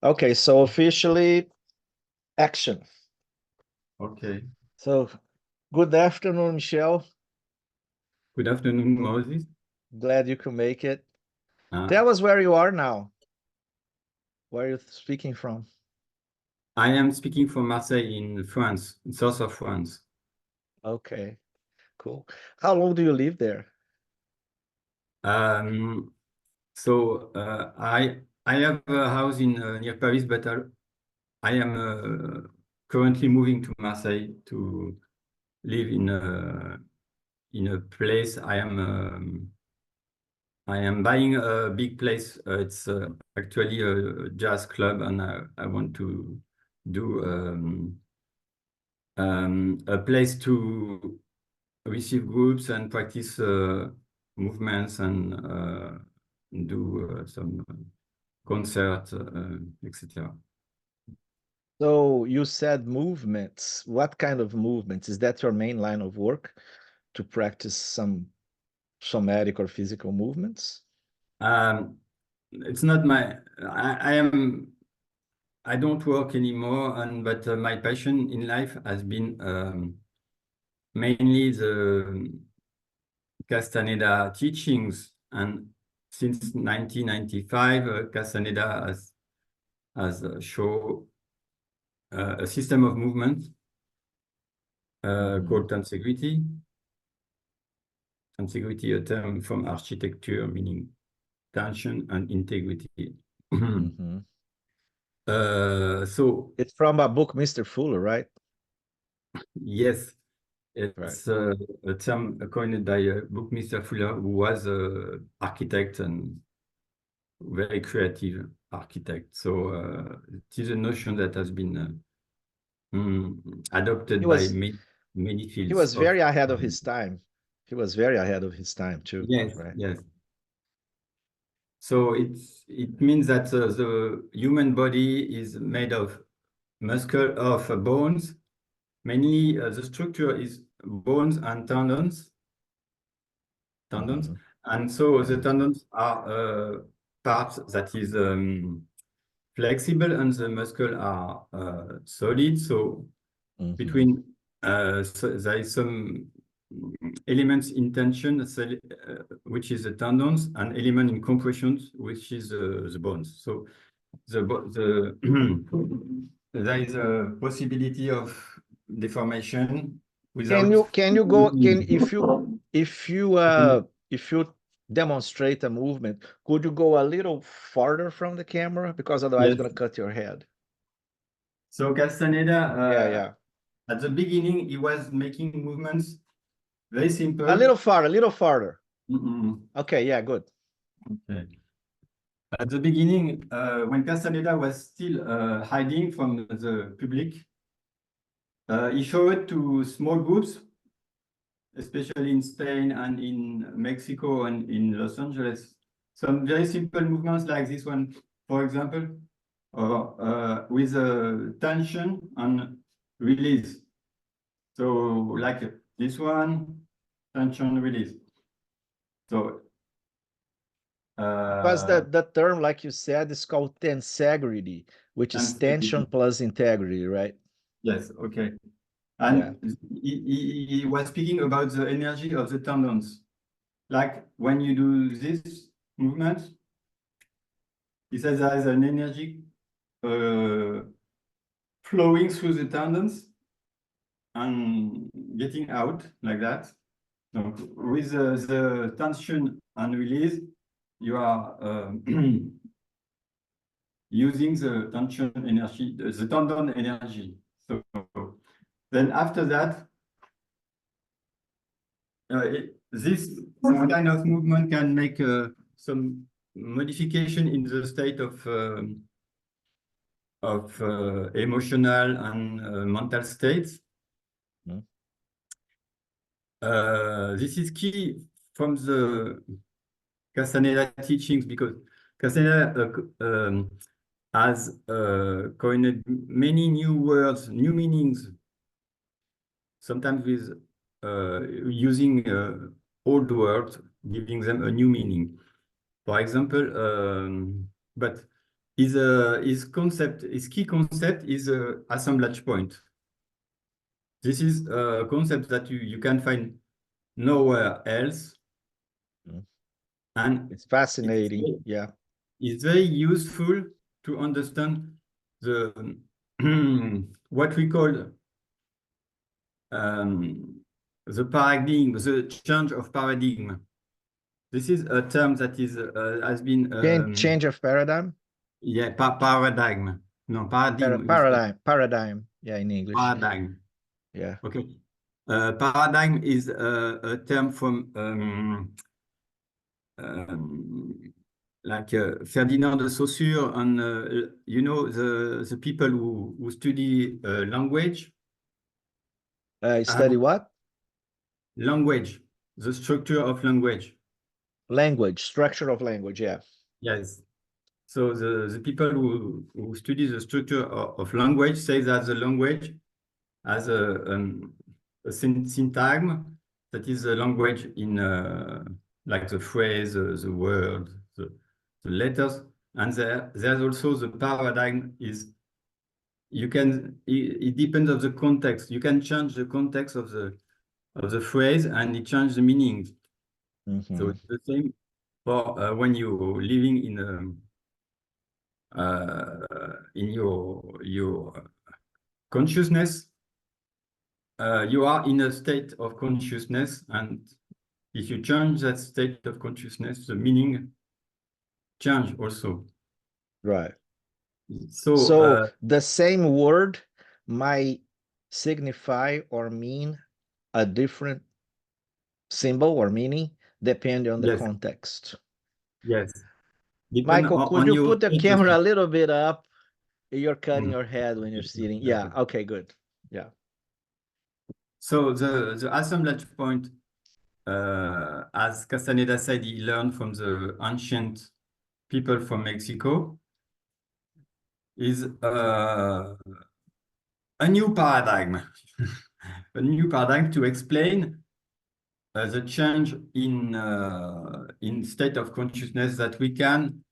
Okay, so officially action. Okay. So good afternoon, Michel. Good afternoon, Moses. Glad you could make it. Tell us where you are now. Where are you speaking from? I am speaking from Marseille in France, in south of France. Okay, cool. How long do you live there? I have a house in near Paris, but I am currently moving to Marseille to live in a place. I am buying a big place. It's actually a jazz club, and I want to do a place to receive groups and practice movements and do some concerts, etc. So you said movements. What kind of movements? Is that your main line of work to practice some somatic or physical movements? It's not my. I don't work anymore, but my passion in life has been mainly the Castaneda teachings, and since 1995, Castaneda has shown a system of movement called Tensegrity. Tensegrity, a term from architecture meaning tension and integrity. So it's from a book, Mr. Fuller, right? Yes, Right. it's a term coined by Buckminster Fuller, who was an architect and very creative architect. So it is a notion that has been adopted by many fields. He was very ahead of his time. He was very ahead of his time too. Yes, right? yes. So it means that the human body is made of bones. Mainly, the structure is bones and tendons. And so the tendons are parts that is flexible, and the muscle are solid. So between so there is some elements in tension, which is the tendons, and element in compression, which is the bones. So there is a possibility of deformation without. Can you go if you demonstrate a movement, could you go a little farther from the camera, because otherwise it's Yes. gonna cut your head? So Castaneda, Yeah. at the beginning, he was making movements very simple. A little farther. Mm-mm. Okay, yeah, good. Okay. At the beginning, when Castaneda was still hiding from the public, he showed to small groups, especially in Spain and in Mexico and in Los Angeles, some very simple movements like this one, for example, with a tension and release. So like this one, tension, release. So Because the term, like you said, is called tensegrity, which is tension plus integrity, right? Yes, okay. And he was speaking about the energy of the tendons. Like when you do this movement, he says there is an energy flowing through the tendons and getting out like that. So with the tension and release, you are using the tension energy, the tendon energy. So then after that, this kind of movement can make some modification in the state of emotional and mental states. This is key from the Castaneda teachings, because Castaneda has coined many new words, new meanings, sometimes with using old words, giving them a new meaning. For example, but his key concept is assemblage point. This is a concept that you can find nowhere else. Mm. And It's fascinating. Yeah. it's very useful to understand the what we call the paradigm, the change of paradigm. This is a term that is has been Change of paradigm. yeah, paradigm. No, paradigm. Paradigm. Yeah, in English. Paradigm. Yeah. Okay. Paradigm is a term from like Ferdinand de Saussure, and you know the people who study language. Study what? Language, the structure of language. Language, structure of language. Yeah. Yes. So the people who study the structure of language say that the language has a syntagm that is a language in like the phrase, the word, the letters, and there's also the paradigm is you can it depends on the context. You can change the context of the phrase and it changes the meaning. So it's the same for when you're living in your consciousness. You are in a state of consciousness, and if you change that state of consciousness, the meaning change also. Right. So So the same word might signify or mean a different symbol or meaning depending on the yes, context. yes, depend Michael, could on you your put the status. camera a little bit up? You're cutting Mm. your head when you're sitting. Yeah. Okay, good. Yeah. So the assemblage point, as Castaneda said, he learned from the ancient people from Mexico, is a new paradigm, a new paradigm to explain the change in state of consciousness that we can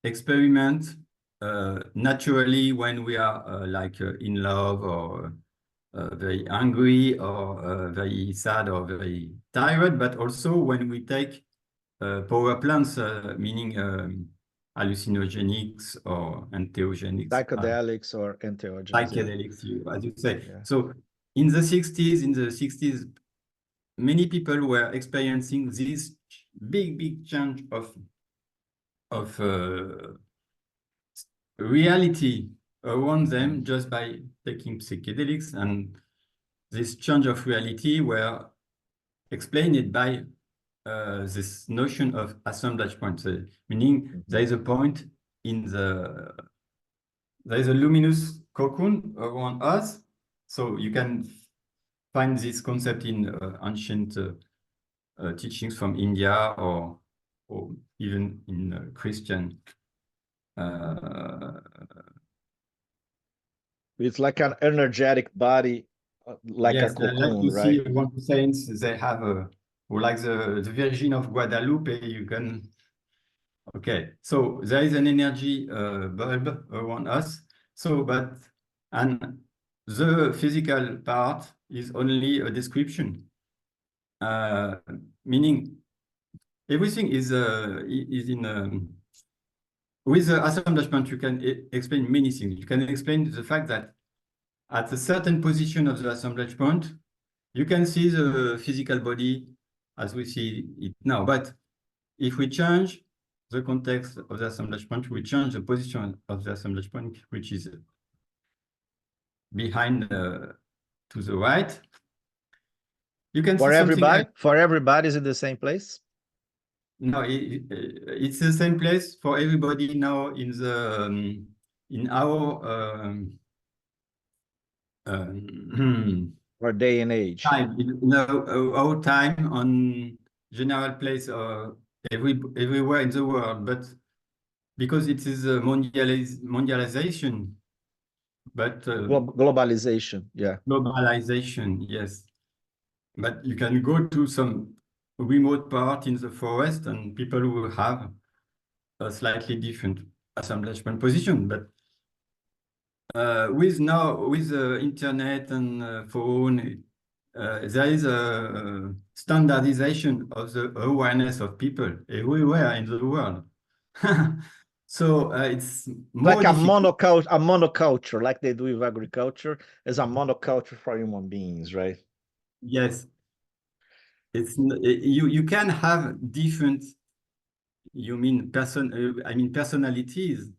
experiment naturally when we are in love or very angry or very sad or very tired, but also when we take power plants, meaning hallucinogenics or entheogenics, Psychedelics or entheogens. Yeah. psychedelics, as you say. Yeah. So in the 60s, many people were experiencing this big change of reality around them just by taking psychedelics, and this change of reality were explained by this notion of assemblage point, meaning there is a point in there is a luminous cocoon around us, so you can find this concept in ancient teachings from India or even in Christian. It's like an energetic body, like a Yes, I like cocoon, to see right? one saints they have or like the Virgin of Guadalupe. You can okay. So there is an energy bulb around us. So, and the physical part is only a description, meaning everything is in with the assemblage point. You can explain many things. You can explain the fact that at a certain position of the assemblage point, you can see the physical body as we see it now. But if we change the context of the assemblage point, we change the position of the assemblage point, which is behind to the right. You can see something like For everybody, is it the same place? no, it's the same place for everybody now in our Or day and age? time, our time on general place everywhere in the world, but because it is a mondialization, but Globalization, yeah. globalization, yes. But you can go to some remote part in the forest and people will have a slightly different. assemblagement position. But with the internet and phone, there is a standardization of the awareness of people everywhere in the world. So it's more Like a difficult. monoculture, like they do with agriculture, is a monoculture for human beings, right? Yes, you can have different, I mean personalities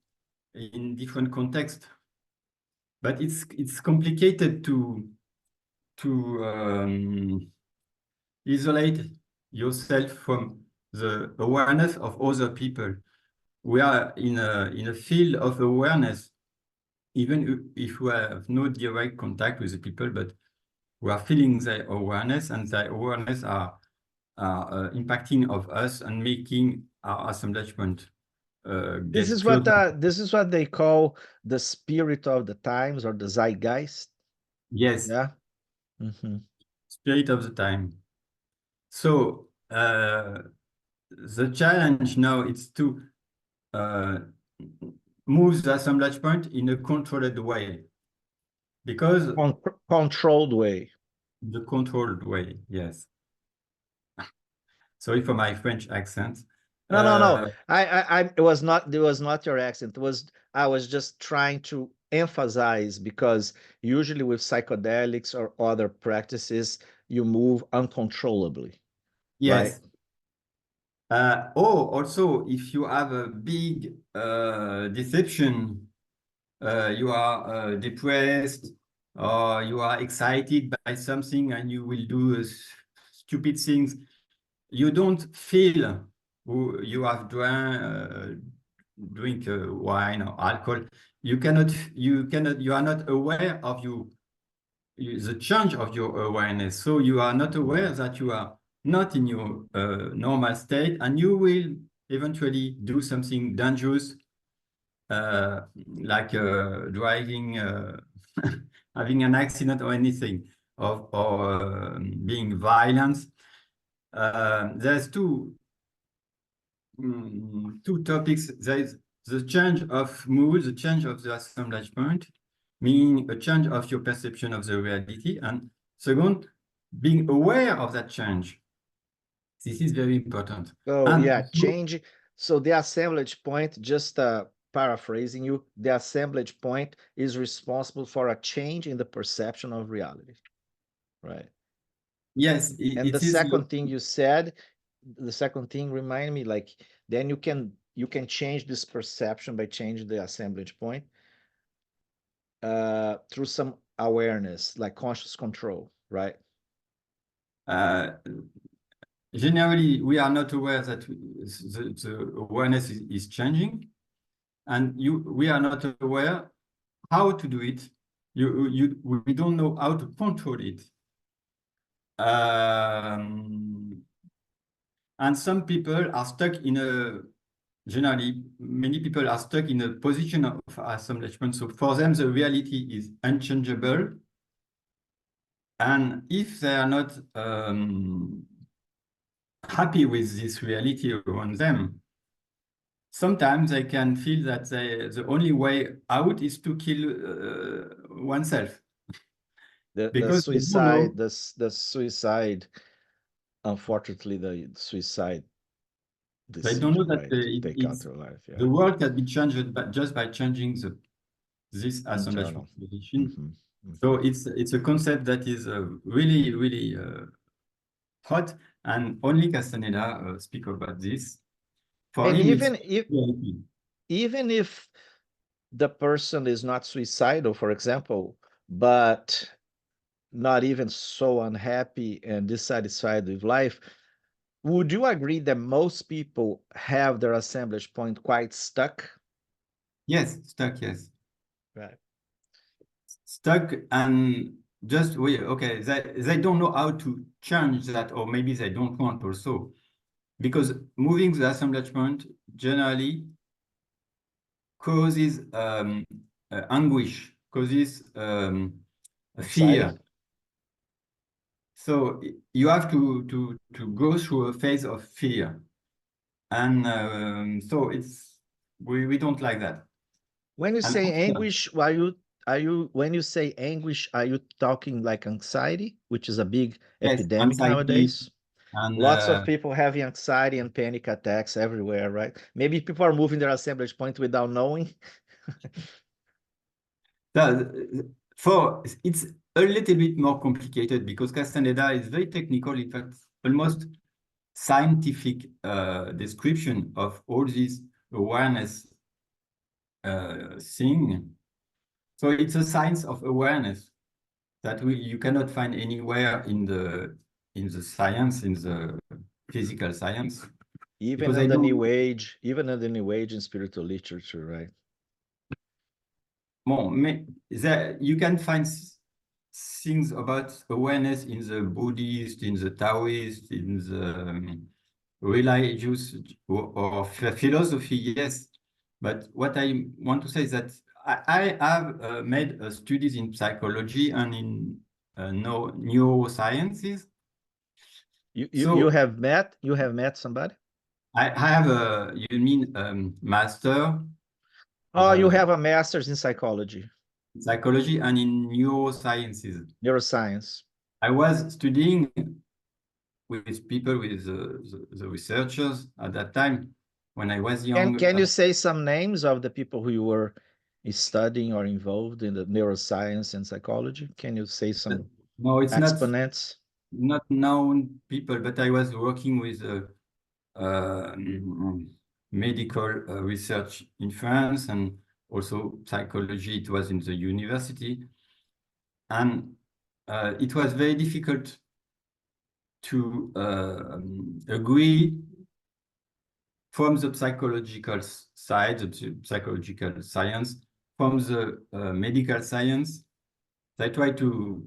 in different contexts, but it's complicated to isolate yourself from the awareness of other people. We are in a field of awareness, even if we have no direct contact with the people, but we are feeling their awareness, and their awareness are impacting of us and making our assemblagement get closer. This is what they call the spirit of the times or the zeitgeist. Yes, Yeah. Mm-hmm. spirit of the time. So the challenge now is to move the assemblage point in a controlled way, because Controlled way. the controlled way, yes. Sorry for my French accent. No, no, no. It was not your accent. It was I was just trying to emphasize because usually with psychedelics or other practices, you move uncontrollably, right? Yes. Also, if you have a big deception, you are depressed, or you are excited by something and you will do stupid things, you don't feel you have drink wine or alcohol. You are not aware of the change of your awareness. So you are not aware that you are not in your normal state, and you will eventually do something dangerous, like driving, having an accident or anything, or being violent. There's two topics. There is the change of mood, the change of the assemblage point, meaning a change of your perception of the reality. And second, being aware of that change. This is very important. So And yeah, change. So the assemblage point, just paraphrasing you, the assemblage point is responsible for a change in the perception of reality, right? yes, And the it is. second thing you said, the second thing remind me, like then you can change this perception by changing the assemblage point through some awareness, like conscious control, right? Uh, Generally, we are not aware that the awareness is changing, and we are not aware how to do it. We don't know how to control it. And some people are stuck in generally, many people are stuck in a position of assemblagement. So for them, the reality is unchangeable. And if they are not happy with this reality around them, sometimes they can feel that the only way out is to kill oneself, The because they don't suicide, know. the suicide, unfortunately, the suicide They don't know decision, that right, to take out their life, yeah, the world can be changed just by changing this assemblage internal. position. Hmm. So Hmm. it's a concept that is really hot, and only Castaneda speak about this. For And him, it's even if the person is not suicidal, for example, but not even so unhappy and dissatisfied with life, would you agree that most people have their assemblage point quite stuck? yes, stuck, yes, Right. stuck, and just okay, they don't know how to change that, or maybe they don't want also, because moving the assemblage point generally causes anguish, causes Anxiety? fear. So you have to go through a phase of fear, and so We don't like that. When you And say after, anguish, when you say anguish, are you talking like anxiety, which is a big yes, epidemic anxiety nowadays? and Lots of people having anxiety and panic attacks everywhere, right? Maybe people are moving their assemblage point without knowing. it's a little bit more complicated because Castaneda is very technical, in fact, almost scientific description of all this awareness thing. So it's a science of awareness that you cannot find anywhere in the science, in the physical science. Even Because in I the know, New Age, even in the New Age and spiritual literature, right? you can find things about awareness in the Buddhist, in the Taoist, in the religious or philosophy, yes. But what I want to say is that I have made studies in psychology and in neurosciences. You So have met somebody? I have you mean master Oh, you have a master's in psychology, psychology and in neurosciences. neuroscience. I was studying with people, with the researchers at that time when I was And young. can you say some names of the people who you were studying or involved in the neuroscience and psychology? Can you say some No, it's exponents? not known people, but I was working with uh, medical research in France and also psychology. It was in the university, and it was very difficult to agree from the psychological side, the psychological science, from the medical science. They try to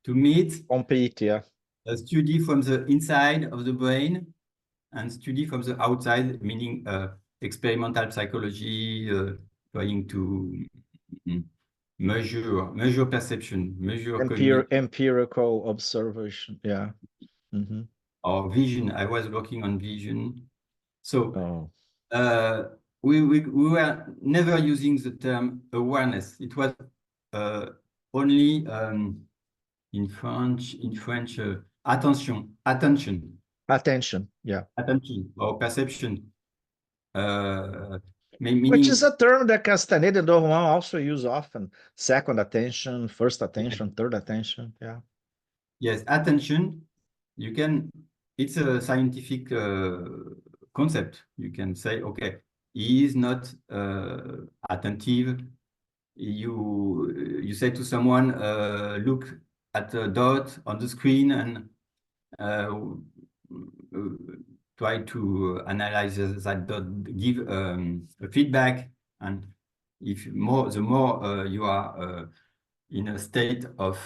meet Compete, yeah. a study from the inside of the brain and study from the outside, meaning experimental psychology, trying to measure perception, measure cognition Empirical observation, yeah. Mm-hmm. or vision. I was working on vision. So Oh, uh, we were never using the term awareness. It was only in French, attention attention, yeah. or perception. Which is Meaning, a term that Castaneda and Don Juan also use often. Second attention, first attention, third attention, yeah. yes, attention, you can, it's a scientific concept. You can say, okay, he is not attentive. You say to someone, look at a dot on the screen and try to analyze that dot, give a feedback. And if the more you are in a state of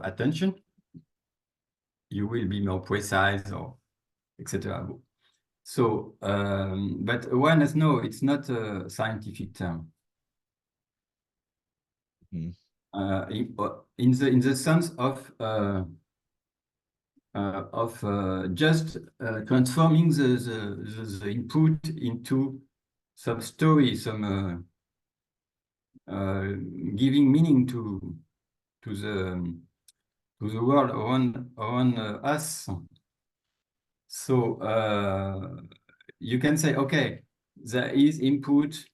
attention, you will be more precise or etc. So, but awareness, no, it's not a scientific term. Mhm. In the sense of just transforming the input into some story, some giving meaning to the world around us. So you can say, okay, there is input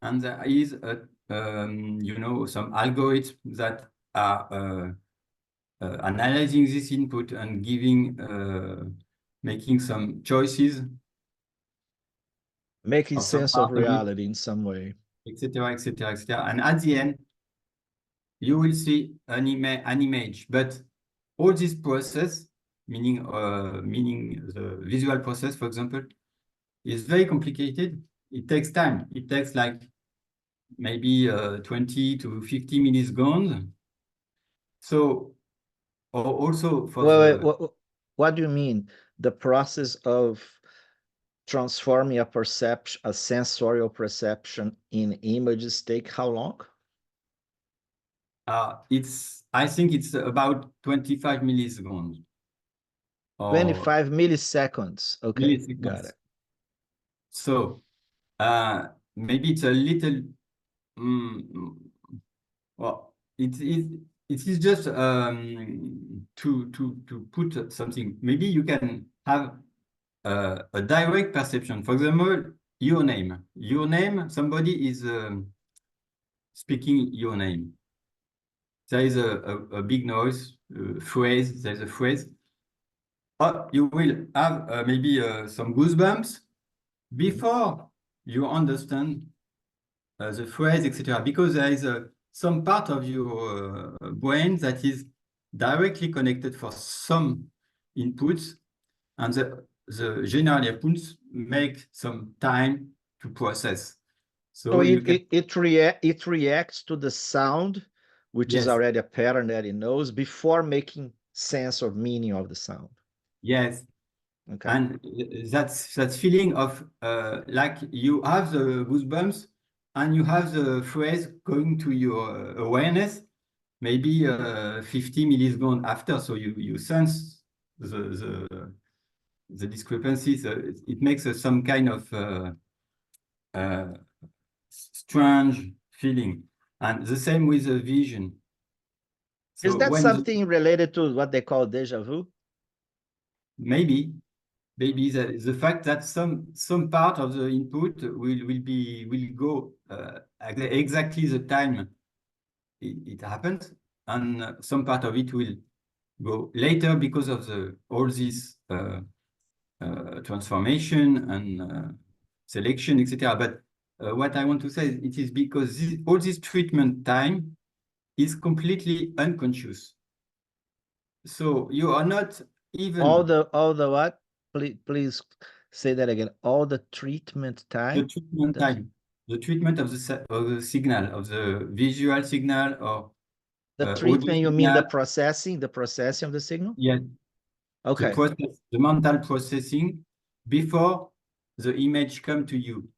and there is some algorithms that are analyzing this input and making some choices Making of some sense of part of it, reality in some way. etc., etc., etc. And at the end, you will see an image, but all this process, meaning the visual process, for example, is very complicated. It takes time. It takes like maybe 20 to 50 milliseconds. So, also for Well, the what do you mean? The process of transforming a perception, a sensorial perception in images take how long? I think it's about 25 milliseconds or 25 milliseconds. Okay, got milliseconds. it. So Maybe it's a little, mm, well, it is just to put something. Maybe you can have a direct perception. For example, your name. Your name, somebody is speaking your name. There is a big noise, phrase, there's a phrase. You will have maybe some goosebumps before you understand the phrase, etc. Because there is some part of your brain that is directly connected for some inputs, and the general inputs make some time to process. So So you can, it reacts to the sound, which is yes, already a pattern that it knows before making sense or meaning of the sound. yes. Okay. And that feeling of like you have the goosebumps and you have the phrase going to your awareness, maybe 50 milliseconds after. So you sense the discrepancies. It makes some kind of uh, strange feeling. And the same with the vision. Is So that when something related to what they call déjà vu? maybe the fact that some part of the input will go exactly the time it happens, and some part of it will go later because of all this transformation and selection, etc. But what I want to say is it is because all this treatment time is completely unconscious. So you are not even All the what? Please say that again. All the treatment the time. treatment That's time, the treatment of the signal, of the visual signal or the audio treatment, you mean signal. the processing of the signal? Yes, the Okay. process, the mental processing before the image come to you.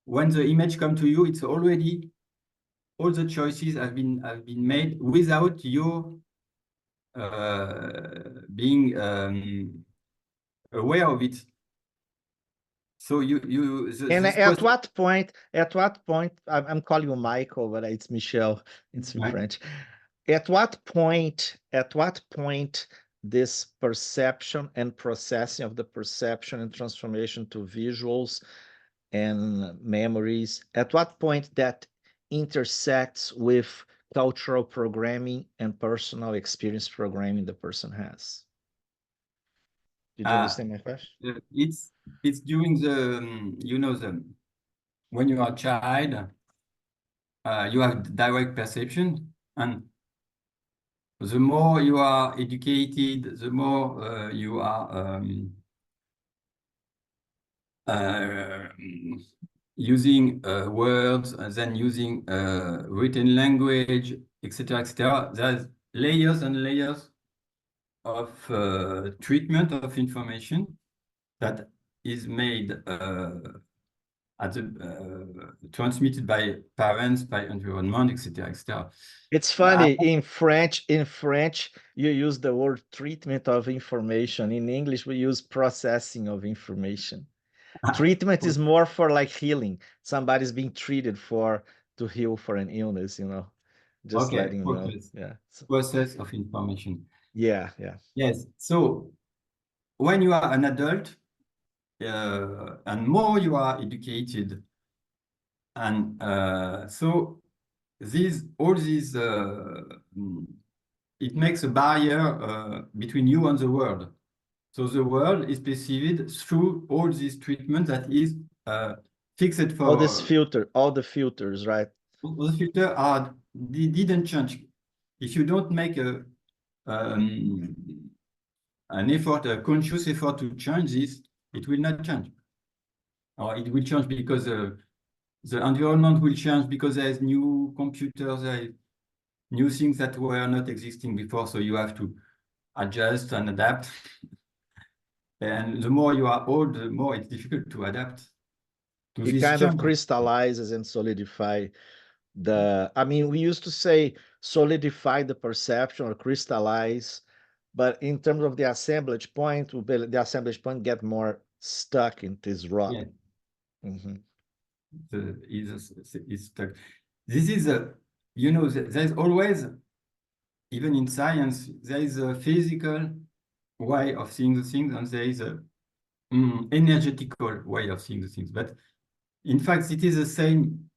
When the image come to you, it's already all the choices have been made without you being aware of it. So And this process, at what point, I'm calling you Michael, but it's Michel, it's in right? French. At what point this perception and processing of the perception and transformation to visuals and memories, at what point that intersects with cultural programming and personal experience programming the person has? Did you Uh, understand my question? it's during the when you are a child, you have direct perception, and the more you are educated, the more you are uh, using words, and then using written language, etc., etc. There's layers and layers of treatment of information that is made transmitted by parents, by environment, etc., etc. It's funny, in French, you use the word treatment of information. In English, we use processing of information. Treatment is more for like healing. Somebody's being treated to heal for an illness, just Okay, letting you know. process, Yeah. So, process of information. yeah, yeah. Yes. So when you are an adult, and more you are educated, and so all these it makes a barrier between you and the world. So the world is perceived through all this treatment that is fixed for All the filters, right? those filters didn't change. If you don't make um, an effort, a conscious effort to change this, it will not change. Or it will change because the environment will change because there's new computers, there new things that were not existing before. So you have to adjust and adapt. And the more you are old, the more it's difficult to adapt to It this kind of change. crystallizes and solidify I mean, we used to say solidify the perception or crystallize, but in terms of the assemblage point, the assemblage point get more stuck in this rock. Yeah. Mhm. is stuck. This is there's always, even in science, there is a physical way of seeing the things, and there is a energetical way of seeing the things. But in fact, it is the same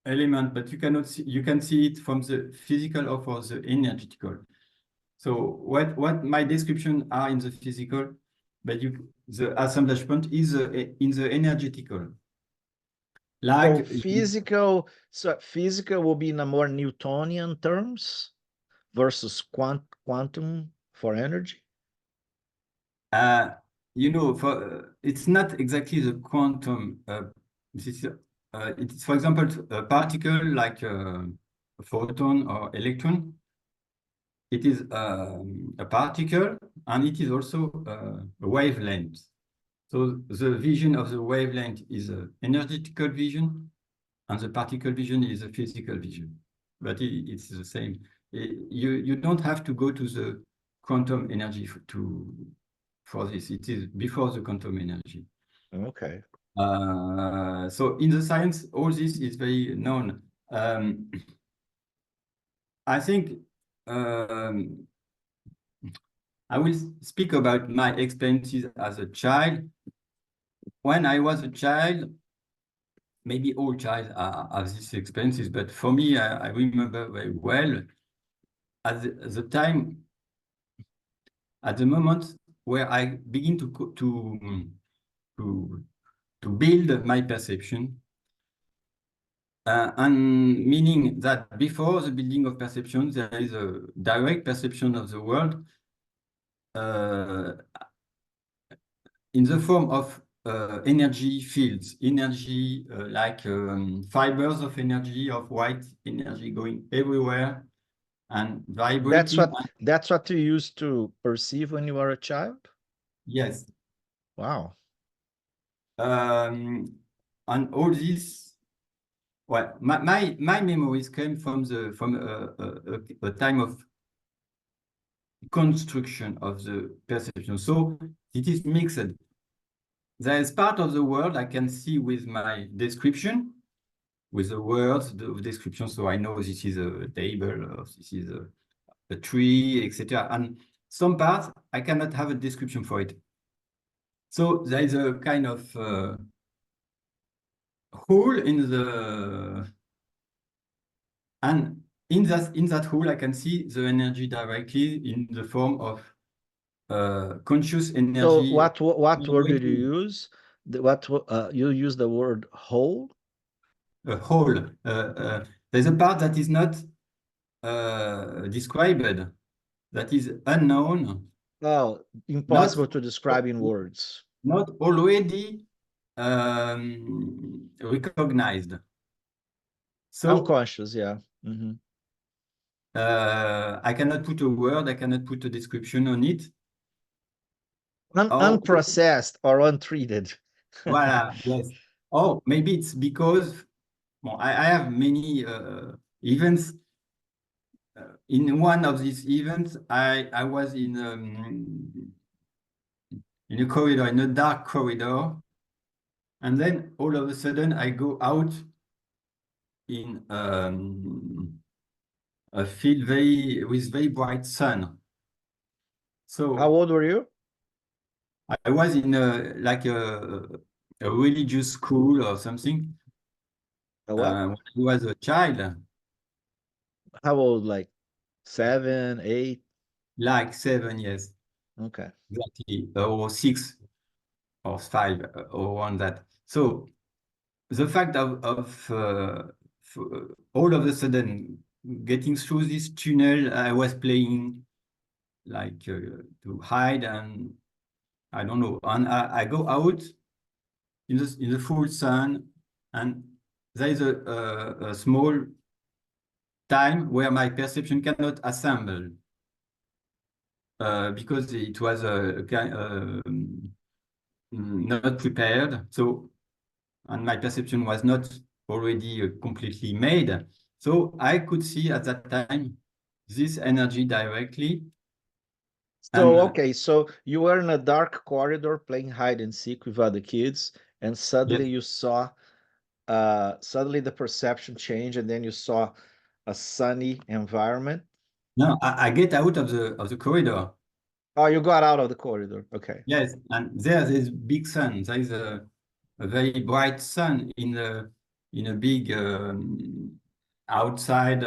element, but you can see it from the physical or for the energetical. So what my description are in the physical, but the assemblage point is in the energetical. Like So physical will be in a more Newtonian terms versus quantum for energy. It's not exactly the quantum. It's, for example, a particle like a photon or electron. It is a particle, and it is also a wavelength. So the vision of the wavelength is an energetical vision, and the particle vision is a physical vision. But it's the same. You don't have to go to the quantum energy for this. It is before the quantum energy. Okay. So in the science, all this is very known. I think I will speak about my experiences as a child. When I was a child, maybe all child have these experiences, but for me, I remember very well at the time, at the moment where I begin to build my perception, and meaning that before the building of perception, there is a direct perception of the world in the form of energy fields, energy like fibers of energy, of white energy going everywhere and vibrating. That's what you used to perceive when you were a child? Yes. Wow. And all this, well, my memories came from a time of construction of the perception. So it is mixed. There is part of the world I can see with my description, with the words, the description. So I know this is a table, or this is a tree, etc. And some parts I cannot have a description for it. So there is a kind of hole in the, and in that hole I can see the energy directly in the form of conscious energy. So what word did you use? You use the word whole? A whole. There's a part that is not described, that is unknown. Oh, impossible to describe in words. Not already recognized. So Unconscious, yeah. Mm-hmm. I cannot put a word, I cannot put a description on it. Unprocessed or untreated. Voilà, yes. Or maybe it's because I have many events. In one of these events, I was in a corridor, in a dark corridor, and then all of a sudden I go out in a field with very bright sun. So how old were you? I was in a religious school or something. A what? When I was a child. How old? Like 7, 8? Like 7 years. Okay. Exactly. Or 6 or 5 or on that. So the fact of all of a sudden getting through this tunnel, I was playing like to hide, and I don't know. And I go out in the full sun, and there is a small time where my perception cannot assemble because it was not prepared. So, and my perception was not already completely made. So I could see at that time this energy directly. So, And okay, so you were in a dark corridor playing hide and seek with other kids, and suddenly yes, you saw suddenly the perception changed, and then you saw a sunny environment? No, I get out of the corridor. Oh, you got out of the corridor. Okay. Yes, and there's big sun. There is a very bright sun in a big outside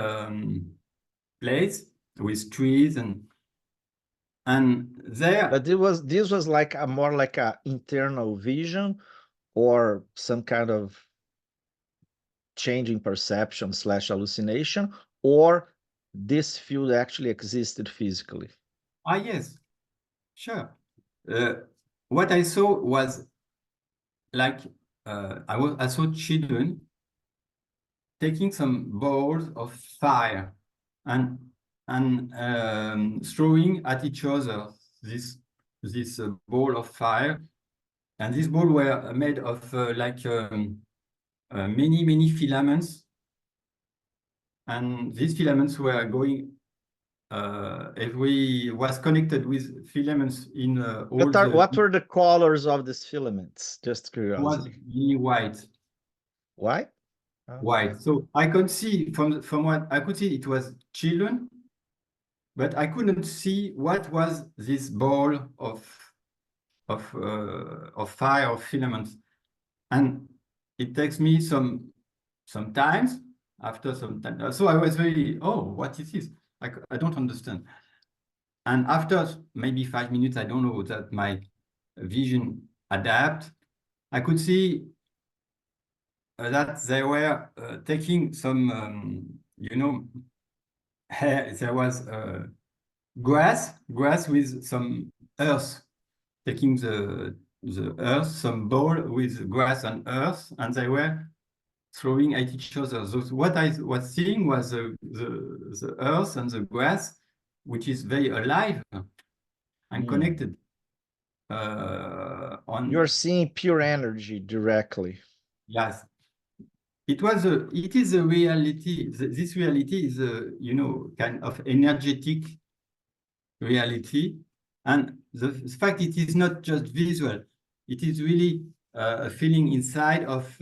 place with trees and there. But this was like a more like a internal vision or some kind of changing perception slash hallucination, or this field actually existed physically? Ah, yes, sure. What I saw was like I saw children taking some balls of fire and throwing at each other this ball of fire, and these balls were made of many filaments, and these filaments were going was connected with filaments in all What were the colors of these filaments? Just was curiosity. really white. Why? Oh, White. okay. So I could see from what I could see, it was children, but I couldn't see what was this ball of fire or filaments. And it takes me sometimes after some time. So I was really, oh, what is this? I don't understand. And after maybe 5 minutes, I don't know, that my vision adapt. I could see that they were taking some, there was grass with some earth, taking the earth, some bowl with grass and earth, and they were throwing at each other. So what I was seeing was the earth and the grass, which is very alive and Hmm. connected You're on. seeing pure energy directly. Yes, it is a reality. This reality is a, kind of energetic reality. And the fact it is not just visual, it is really a feeling inside of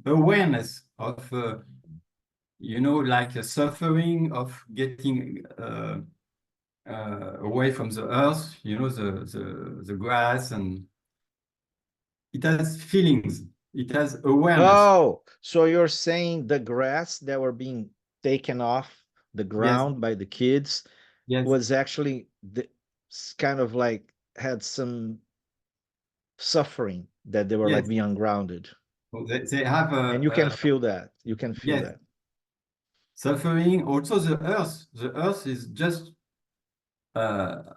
awareness of, like a suffering of getting away from the earth, the grass, and it has feelings, it has awareness. Oh, so you're saying the grass that were being taken off the Yes, ground by the kids yes, was actually kind of like had some suffering, that they were like yes. being ungrounded. So they have And you can feel that. You can feel yes, that. suffering. Also, the earth is just a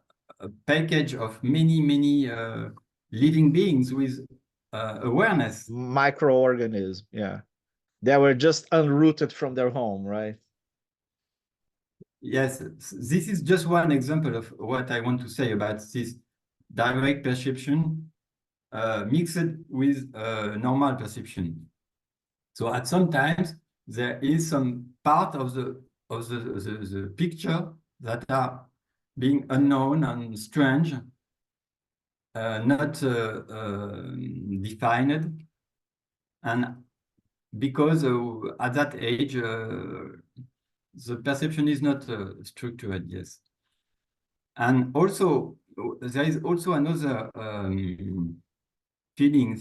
package of many living beings with awareness. Microorganism, yeah. That were just unrooted from their home, right? Yes, this is just one example of what I want to say about this direct perception mixed with normal perception. So at some times there is some part of the picture that are being unknown and strange, not defined, and because at that age the perception is not structured, yes. And also there is also another feeling.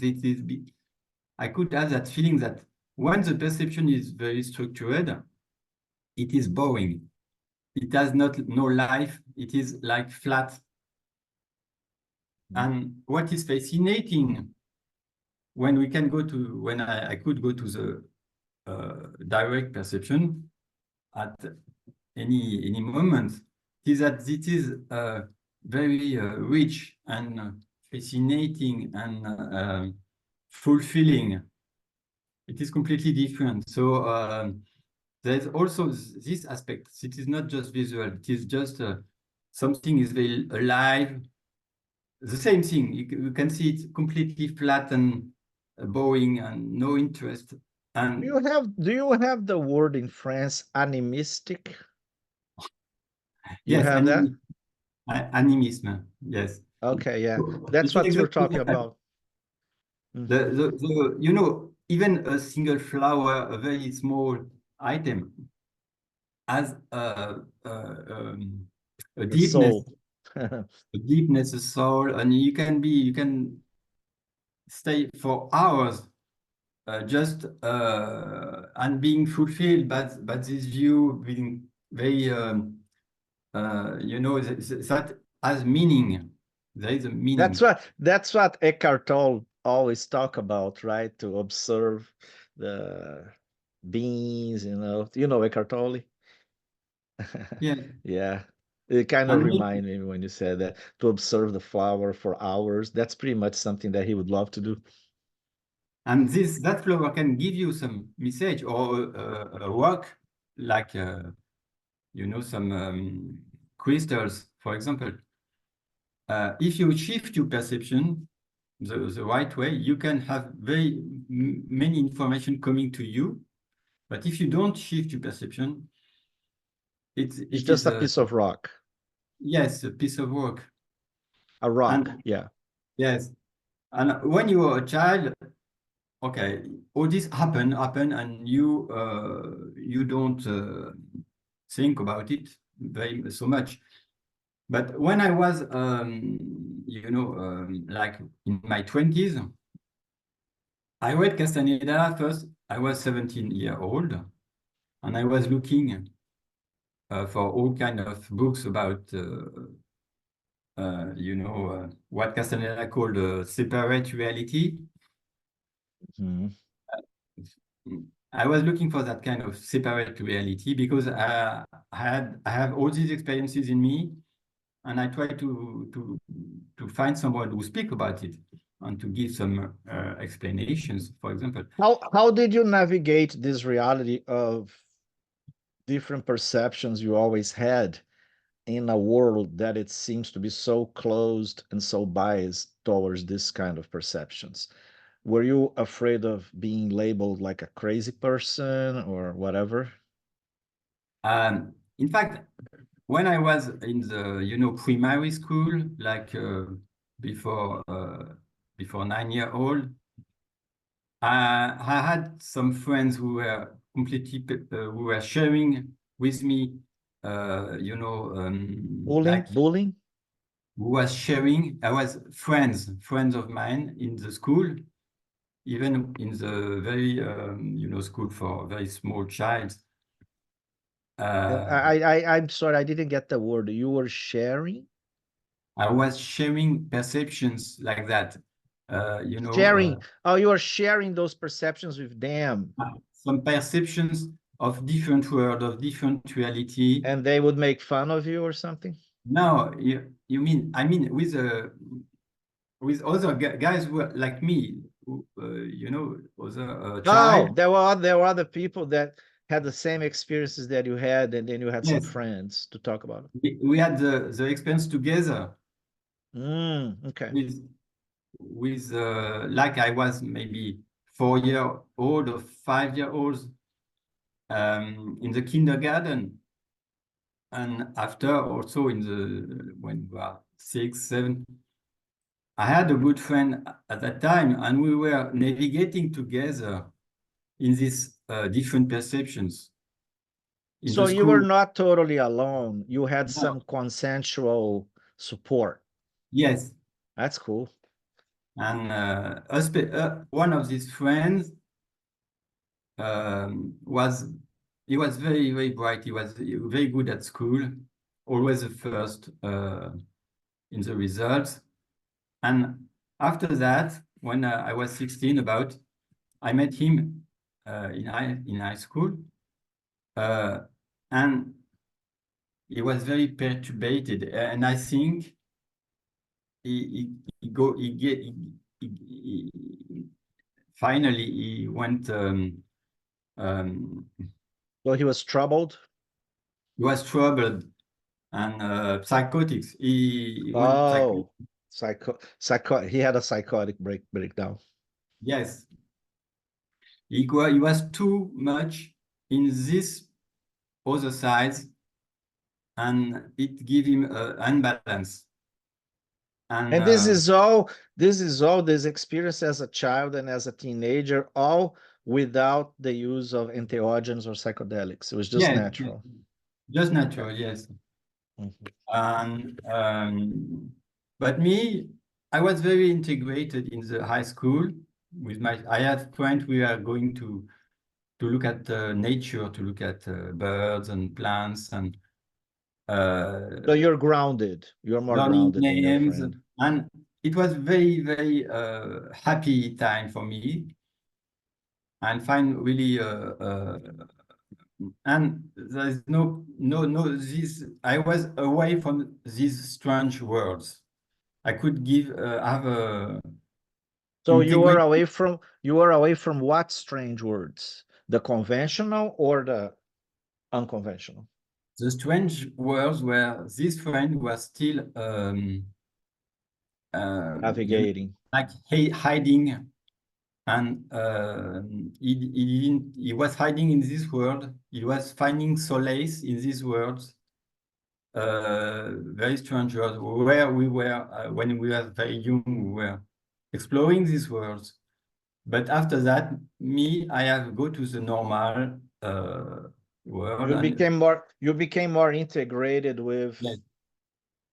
I could have that feeling that when the perception is very structured, it is boring. It has no life. It is like flat. And what is fascinating when I could go to the direct perception at any moment, is that it is very rich and fascinating and fulfilling. It is completely different. So there's also this aspect. It is not just visual. It is just something is very alive. The same thing. You can see it completely flat and boring and no interest. And Do you have the word in France, animistic? You yes, have that? animism. Yes. Okay, yeah. So That's it is what you're exactly talking what about. the Mhm. the even a single flower, a very small item, has a The deepness, soul. a soul, and you can stay for hours just and being fulfilled, but this view being very you know, that has meaning. There is a meaning. That's what Eckhart Tolle always talk about, right? To observe the beings, you know Eckhart Tolle. Yeah, Yeah. It kind of and me, reminded me when you said that, to observe the flower for hours. That's pretty much something that he would love to do. and that flower can give you some message or a rock, like you know, some crystals, for example. If you shift your perception the right way, you can have very many information coming to you. But if you don't shift your perception, It's it just is a a, piece of rock. yes, a piece of work. A rock, And yeah. yes, and when you are a child, okay, all this happen, and you don't think about it very so much. But when I was, you know, like in my 20s, I read Castaneda first. I was 17-year old, and I was looking for all kind of books about, you know, what Castaneda called separate reality. Mhm. I was looking for that kind of separate reality because I have all these experiences in me, and I try to find someone who speak about it and to give some explanations, for example. How did you navigate this reality of different perceptions you always had in a world that it seems to be so closed and so biased towards this kind of perceptions? Were you afraid of being labeled like a crazy person or whatever? In fact, when I was in the, you know, primary school, like before before 9 year old, I had some friends who were completely who were sharing with me, you know, Bullying, like bullying? who was sharing. I was friends of mine in the school, even in the very you know, school for very small child. Uh, I'm sorry, I didn't get the word. You were sharing? I was sharing perceptions like that. You know, Sharing. Oh, you are sharing those perceptions with them, some perceptions of different world, of different reality. and they would make fun of you or something? Now, you mean, I mean, with other guys who are like me, who, you know, other Oh, child. there were other people that had the same experiences that you had, and then you had some Yes, friends to talk about it. we had the experience together Okay. with like I was maybe 4 year old or 5 year olds in the kindergarten, and after also in the when we were 6, 7. I had a good friend at that time, and we were navigating together in these different perceptions in So the you were school. not totally alone. You had No, some consensual support. yes, That's cool. and one of these friends was he was very bright. He was very good at school, always the first in the results. And after that, when I was 16, about, I met him in high school, uh, and he was very perturbed. And I think he go he get finally he went. Um, So he was troubled. he was troubled and psychotics. He went psychotic. Oh, he had a psychotic breakdown. Yes, he was too much in this other side, and it gave him an unbalance. And this experience as a child and as a teenager, all without the use of entheogens or psychedelics. It was just yeah, natural. just natural, yes. Mhm. And but me, I was very integrated in the high school with my. I had friends. We are going to look at nature, to look at birds and plants, and So you're grounded. You're more learning grounded than your names. friend. And it was very, very happy time for me, and find really and there's no this. I was away from these strange worlds. I could have a So integrate you were away from what strange words? The conventional or the unconventional? the strange worlds where this friend was still Navigating. like hiding, and he was hiding in this world. He was finding solace in these worlds, very strange world where we were when we were very young. We were exploring these worlds. But after that, I have go to the normal world, and You became more integrated with yes,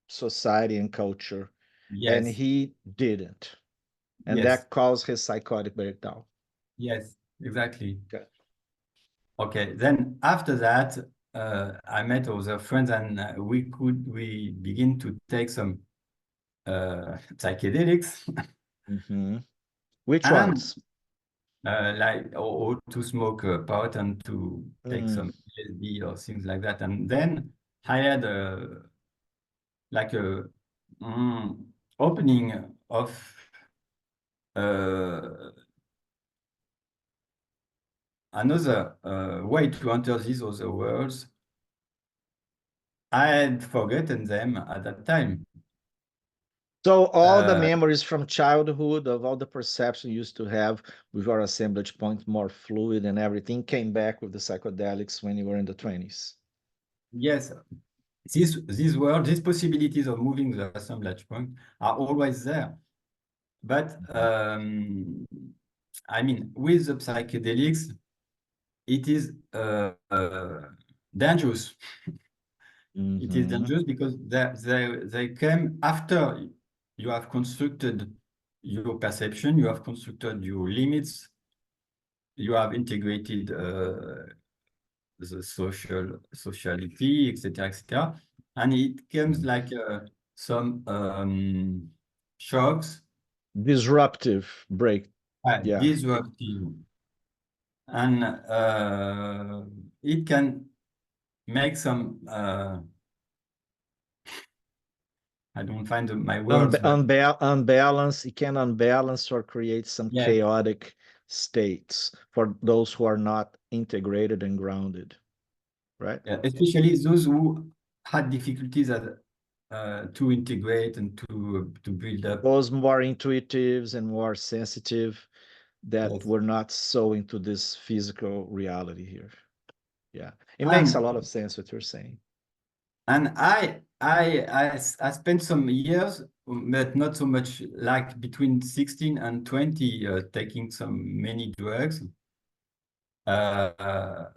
society and culture, and yes, he didn't. And yes, that caused his psychotic breakdown. yes, exactly. Okay. Okay, then after that, I met other friends, and we begin to take some psychedelics Mhm. Which and ones? like or to smoke pot and to take Mm. some LSD or things like that. And then I had a like a opening of uh, another way to enter these other worlds. I had forgotten them at that time. So all the Uh, memories from childhood of all the perception you used to have with your assemblage point more fluid and everything came back with the psychedelics when you were in the 20s. yes, this world, these possibilities of moving the assemblage point are always there. But I mean, with the psychedelics, it is dangerous. It is Mm-hmm. dangerous because they came after you have constructed your perception, you have constructed your limits, you have integrated the sociality, etc., etc., and it comes like some shocks, Disruptive break. Yeah. disruptive, and it can make some I don't find my words, but Unbalance. It can unbalance or create some yes, chaotic states for those who are not integrated and grounded, right? yeah, especially those who had difficulties to integrate and to build up. Those more intuitives and more sensitive that Yes, were not so into this physical reality here. Yeah. It makes a and lot of sense what you're saying. I spent some years, but not so much, like between 16 and 20, taking some many drugs. But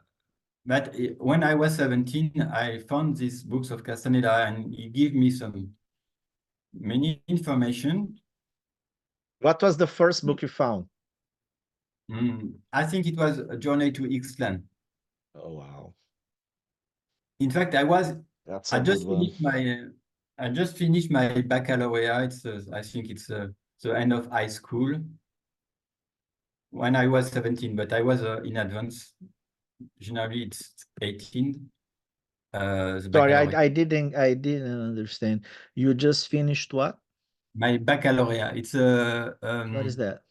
when I was 17, I found these books of Castaneda, and he gave me some many information. What was the first book you found? I think it was a Journey to Ixtlan. Oh, wow. In fact, That's I a good just one. finished my, I just finished my baccalaureate. I think it's the end of high school when I was 17, but I was in advance. Generally, it's 18, the Sorry, baccalaureate. I didn't understand. You just finished what? My baccalaureate, it's What is that?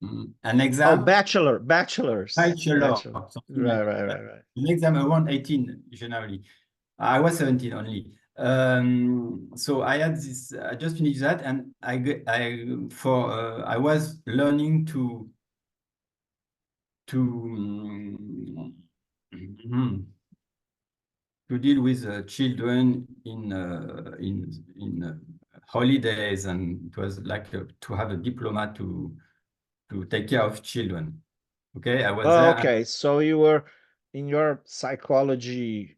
an Oh, exam, bachelor, Bachelor. something Right, like right, that. right, right. An exam around 18, generally. I was 17 only. So I had this, I just finished that, and I was learning to to deal with children in holidays, and it was like to have a diploma to take care of children. Okay, I was Oh, there. And okay. So you were in your psychology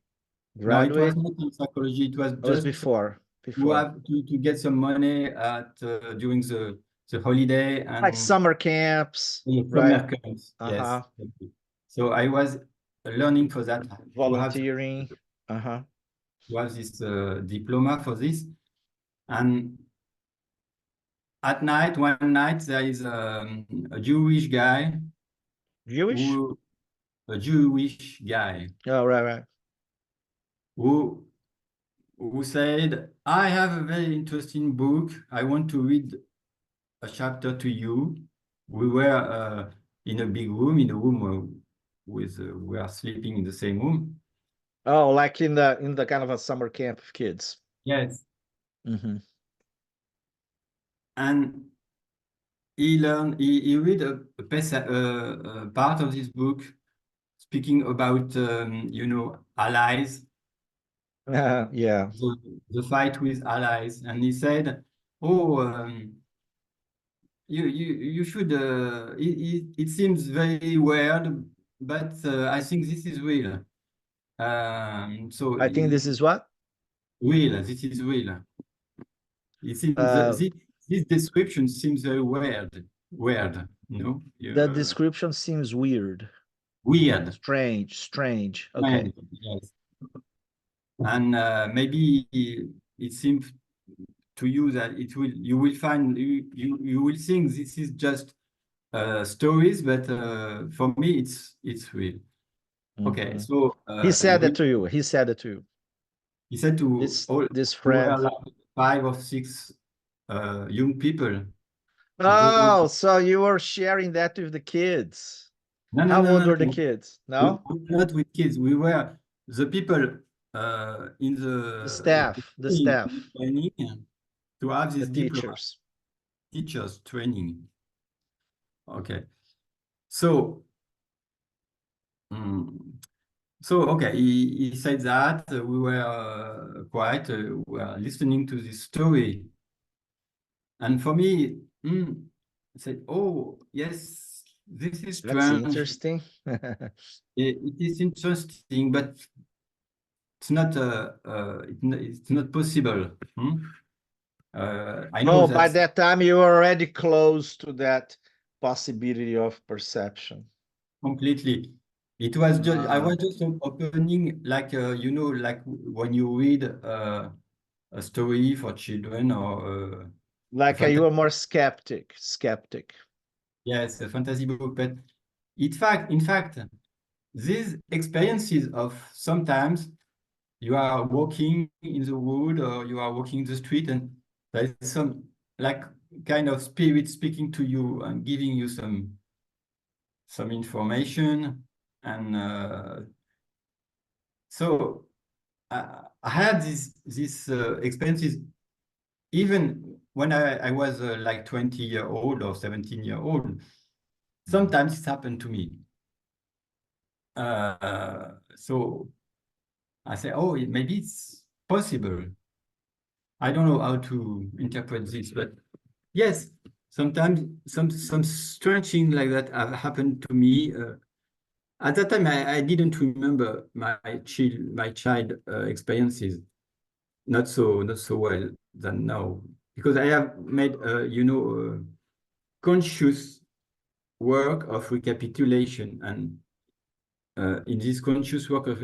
no, it was graduate. not in psychology. It was It was just before, to before. have to get some money at during the holiday Like and summer camps, right? summer camps. Yes. Uh-huh. So I was learning for that Volunteering. Uh-huh. to have this diploma for this. And at night, one night, there is a Jewish guy Jewish? who a Jewish guy Oh, right, right. who said, I have a very interesting book. I want to read a chapter to you. We were in a big room, in a room with we are sleeping in the same room. Oh, like in the kind of a summer camp of kids. Yes. Mm-hmm. And he read a part of this book speaking about, allies, Yeah. the fight with allies. And he said, oh, you should, it seems very weird, but I think this is real. So I think this is what? real, this is real. It seems Uh, this description seems very weird, no? the description seems weird. Weird, Strange. Okay. yes. And maybe it seems to you that you will find you will think this is just stories, but for me it's real. Okay, Mhm. so He said that to you. He said it to you. he said to This all, this we were friend. like 5 or 6 young people to go. Oh, so you were sharing that with the kids. No, no, How no, old no, were the no. kids? No? Not with kids. We were the people in The the staff, the staff, training to have the this diploma, teachers. teachers training. Okay, so mm, okay, he said that we were quiet, we were listening to this story, and for me, I said, "Oh yes, this is That's strange. interesting. It is interesting, but it's not it's not possible." I know Oh, by that that time you were already close to that possibility of perception. completely. It was just I Ah, was just opening like like when you read a story for children or a like you fantasy, were more skeptic. yes, a fantasy book. But in fact, these experiences of sometimes you are walking in the wood or you are walking the street and there is some like kind of spirit speaking to you and giving you some information. And so I had these experiences even when I was like 20-year-old or 17-year-old. Sometimes it happened to me. So I say, oh, maybe it's possible. I don't know how to interpret this, but yes, sometimes some strange thing like that have happened to me. At that time, I didn't remember my child experiences not so well than now, because I have made conscious work of recapitulation, and in this conscious work of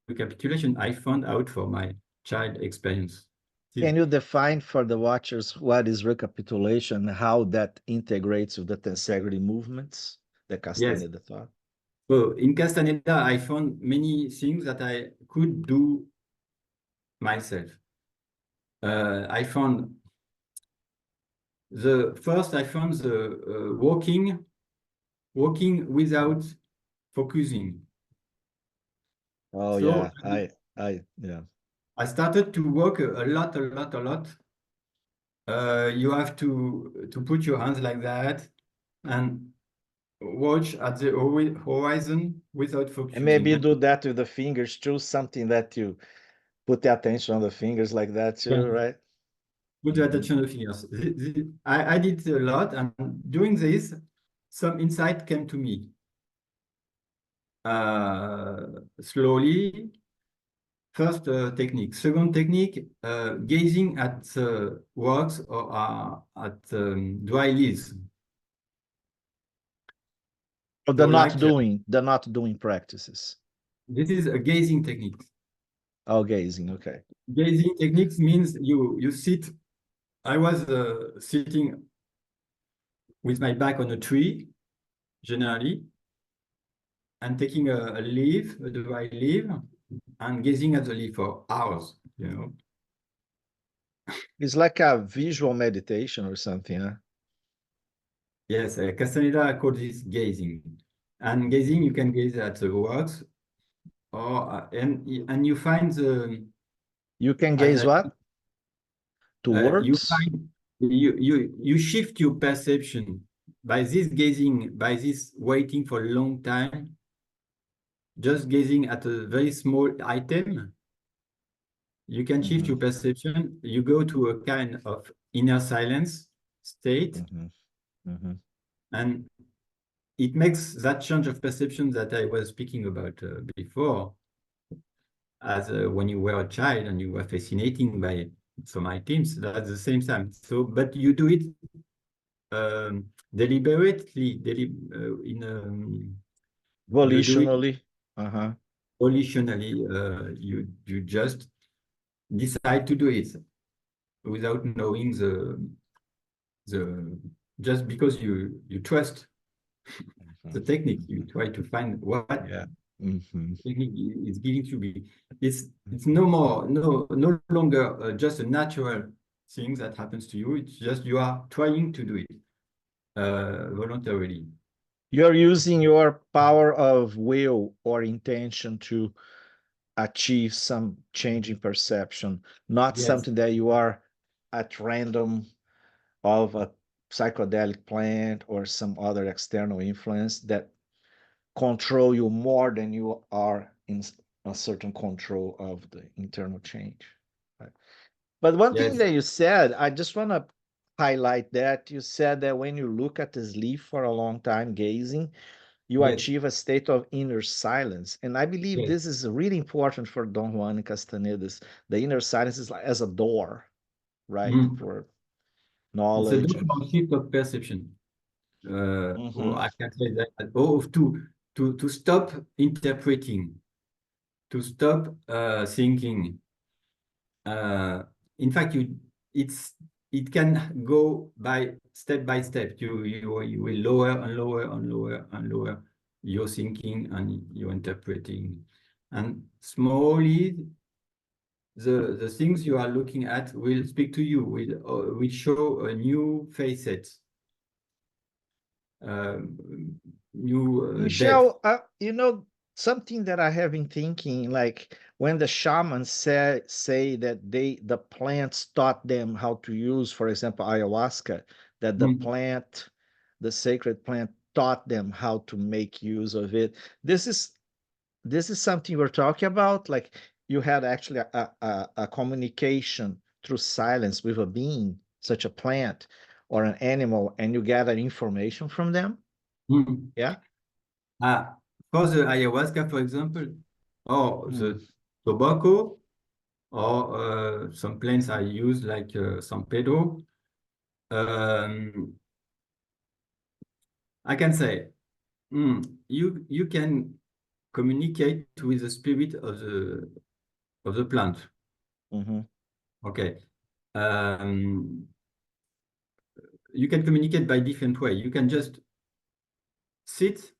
recapitulation, I found out for my child experience. Can you define for the watchers what is recapitulation, how that integrates with the Tensegrity movements, the Yes. Castaneda thought? So in Castaneda, I found many things that I could do myself. I found I found the walking without focusing. Oh So yeah, yeah. I started to walk a lot. You have to put your hands like that and watch at the horizon without And maybe focusing. you do that with the fingers too, something that you put the attention on the fingers like that too, Yeah. right? Put the attention on the fingers. I did a lot, and doing this, some insight came to me. Slowly, first technique. Second technique, gazing at rocks or at dry leaves. Oh, So like the not doing practices. this is a gazing technique. Oh, gazing, okay. Gazing techniques means you sit. I was sitting with my back on a tree, generally, and taking a leaf, a dry leaf, and gazing at the leaf for hours, you know. It's like a visual meditation or something, huh? Yes, Castaneda called this gazing. And gazing, you can gaze at the rocks, or and you find the You can as gaze I, what? you Towards? find you shift your perception by this gazing, by this waiting for a long time, just gazing at a very small item. You can shift your perception. You go to a kind of inner silence state, and it makes that change of perception that I was speaking about before, as when you were a child and you were fascinating by some items. At the same time. So, but you do it deliberately, you do it Volitionally. Uh-huh. volitionally. You just decide to do it without knowing the just because you trust the technique. You try to find what Yeah. technique is giving to be. It's no longer just a natural thing that happens to you. It's just you are trying to do it voluntarily. You're using your power of will or intention to achieve some change in perception, not Yes, something that you are at random of a psychedelic plant or some other external influence that control you more than you are in a certain control of the internal change. Right? But one thing yes, that you said, I just want to highlight that you said that when you look at this leaf for a long time, gazing, you yes, achieve a state of inner silence. And I believe yes. this is really important for Don Juan and Castaneda's. The inner silence is like as a door, right? Mm. For It's a knowledge and different shift of perception. Or Mhm. I can say that, or to stop interpreting, to stop thinking. Uh, in fact, it can go by step. You will lower and lower and lower and lower your thinking and your interpreting, and slowly the things you are looking at will speak to you, will show a new facet, um, new depth. Michel, something that I have been thinking, like when the shamans say that the plants taught them how to use, for example, ayahuasca, that Mm, the sacred plant taught them how to make use of it. This is this is something we're talking about. Like you had actually a communication through silence with a being, such a plant or an animal, and you gather information from them. mm. Yeah. For the ayahuasca, for example, or Hmm. the tobacco, or some plants I use like San Pedro, um, I can say you can communicate with the spirit of the plant. Mhm. Okay. Um, you can communicate by different way. You can just sit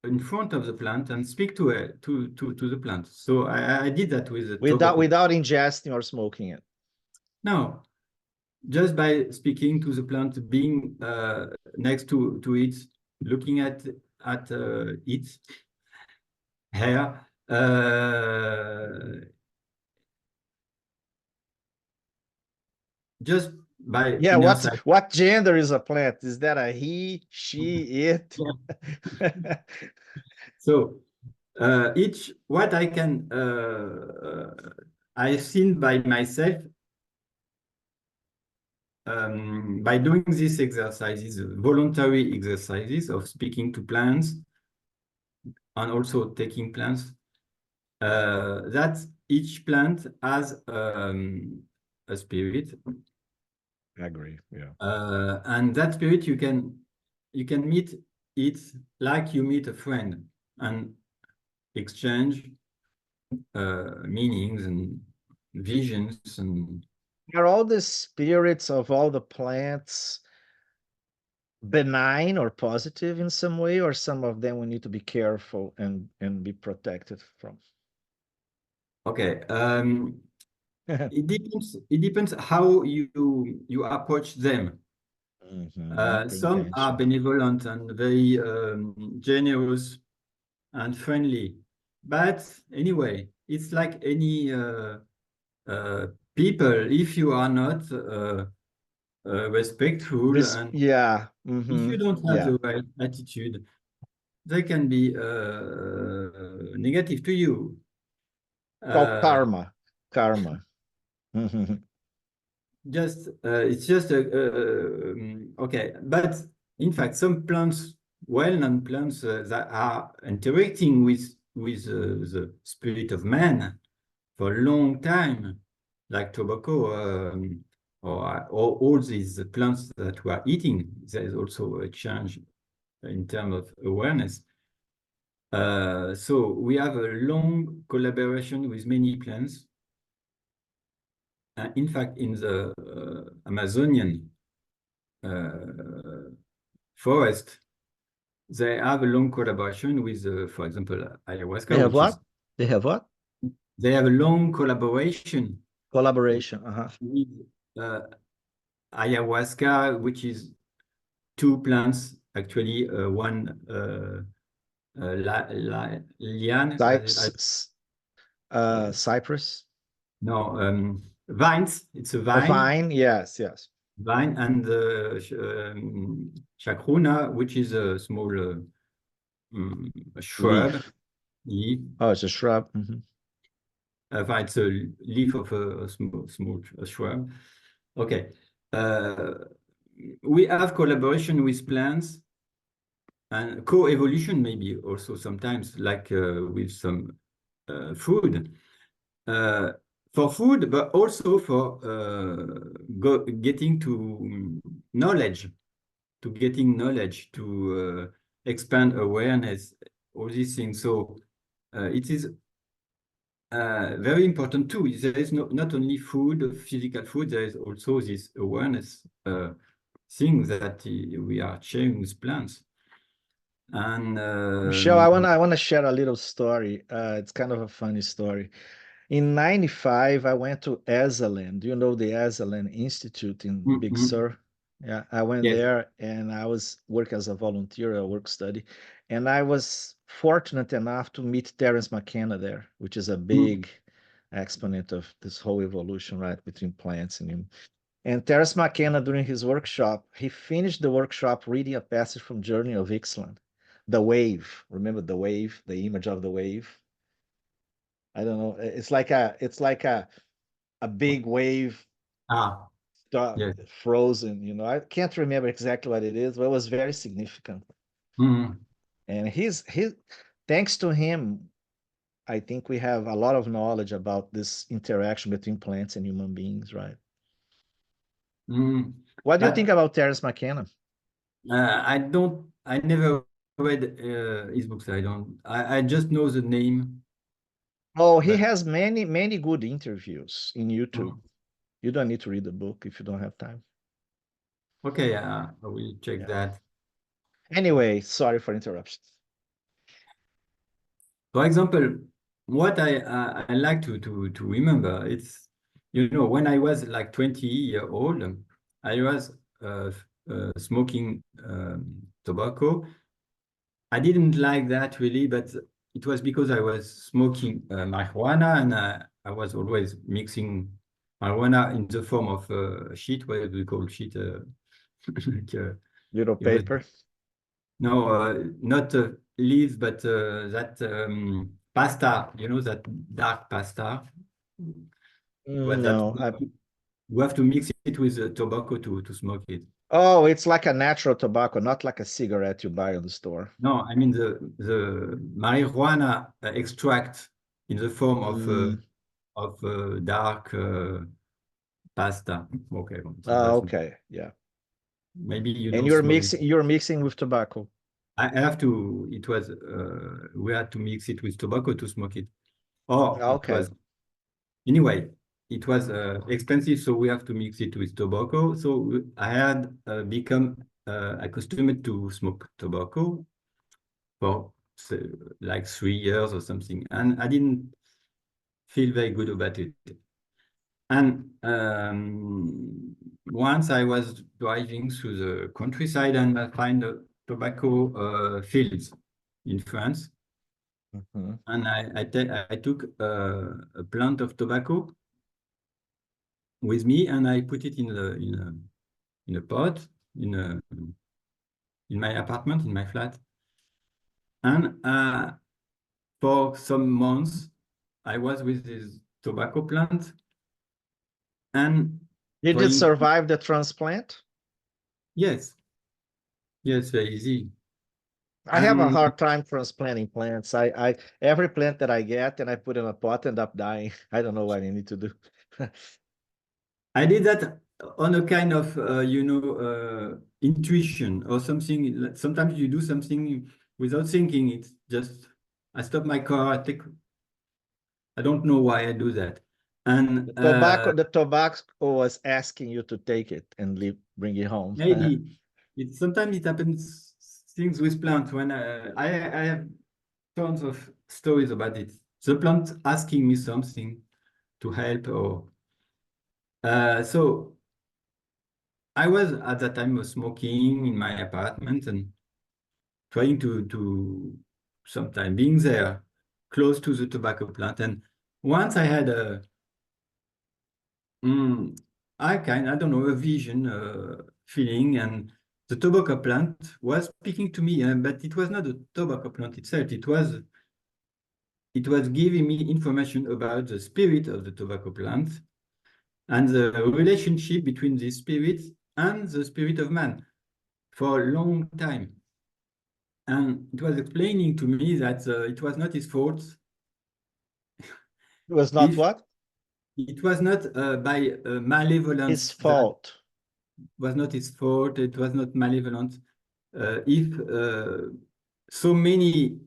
in front of the plant and speak to the plant. So I did that with the tobacco. Without ingesting or smoking it. No, just by speaking to the plant, being next to it, looking at its hair, just by Yeah, inner sight. what gender is a plant? Is that a he, she, it? So each what I can, I've seen by myself, by doing these exercises, voluntary exercises of speaking to plants and also taking plants, that each plant has a spirit. I agree. Yeah. And that spirit you can meet it like you meet a friend and exchange meanings and visions. And Are all the spirits of all the plants benign or positive in some way, or some of them we need to be careful and be protected from? okay, it depends how you approach them. The Some are intention. benevolent and very generous and friendly, but anyway, it's like any people. If you are not respectful and Yeah. if you don't have Yeah. the right attitude, they can be negative to you. Called Uh, karma. Karma. just it's just okay, but in fact, some plants, well-known plants that are interacting with the spirit of man for a long time, like tobacco, or all these plants that we are eating. There is also a change in terms of awareness. So we have a long collaboration with many plants. In fact, in the Amazonian forest, they have a long collaboration with, for example, They ayahuasca, have which is, what? They have what? they have a long collaboration Collaboration. with uh, ayahuasca, which is two plants, actually, one liane, Cypress. no, vines, it's a A vine, vine. Yes. Yes. and chacruna, which is a small a shrub, Leaf. leaf. Oh, it's a shrub. It's a leaf of a small shrub. Okay. We have collaboration with plants and co-evolution maybe also sometimes, like with some food. For food, but also for getting to knowledge, to expand awareness, all these things. So it is very important too. There is not only food, physical food, there is also this awareness thing that we are sharing with plants. And Michelle, I wanna share a little story. It's kind of a funny story. In '95, I went to Esalen. Do you know the Esalen Institute in Big Sur? Yeah, I went yes. there and I was working as a volunteer, a work study, and I was fortunate enough to meet Terence McKenna there, which is a big exponent of this whole evolution, right, between plants and human. And Terence McKenna, during his workshop, he finished the workshop reading a passage from Journey of Ixtlan, the wave. Remember the wave, the image of the wave? I don't know. It's like a big wave Ah, yes. frozen. I can't remember exactly what it is, but it was very significant. Mm. And he's thanks to him, I think we have a lot of knowledge about this interaction between plants and human beings, right? Mm. What do you think But about Terence McKenna? I never read his books. I just know the name. Oh, he But has many, many good interviews in YouTube. mm. You don't need to read the book if you don't have time. Okay, I will check Yeah. that. Anyway, sorry for interruptions. For example, what I like to remember, it's, when I was like 20-year old, I was smoking tobacco. I didn't like that really, but it was because I was smoking marijuana, and I was always mixing marijuana in the form of shit. What do we call shit? Like, Little it was, paper. no, not leaves, but that pasta, that dark pasta. Was that No, You have to mix it with tobacco to smoke it. Oh, it's like a natural tobacco, not like a cigarette you buy in the store. No, I mean the marijuana extract in the form Mm. of dark pasta. Okay, so Ah, that's okay, yeah. maybe you And don't smoke it. you're mixing with tobacco. I have to. It was we had to mix it with tobacco to smoke it. Or Ah, it okay. was anyway. It was expensive, so we have to mix it with tobacco. So I had become accustomed to smoke tobacco for like 3 years or something, and I didn't feel very good about it. And once I was driving through the countryside and I find a tobacco fields in France. Mhm. And I took a plant of tobacco with me and I put it in a pot in my apartment, in my flat. And for some months, I was with this tobacco plant and Did it trying to, survive the transplant? yes, yes, very easy. I have a And hard time transplanting plants. Every plant that I get and I put in a pot end up dying. I don't know what I need to do. I did that on a kind of, intuition or something. Sometimes you do something without thinking. It's just, I stop my car, I don't know why I do that. And The tobacco was asking you to take it and leave, bring it home. maybe sometimes it happens things with plants when I have tons of stories about it. The plant asking me something to help or so I was at that time smoking in my apartment and trying to sometime being there close to the tobacco plant. And once I had mm, I don't know, a vision, feeling, and the tobacco plant was speaking to me, but it was not the tobacco plant itself. It was giving me information about the spirit of the tobacco plant and the relationship between the spirit and the spirit of man for a long time. And it was explaining to me that it was not his fault It was not if what? it was not by His malevolence that fault. was not his fault, it was not malevolent. If so many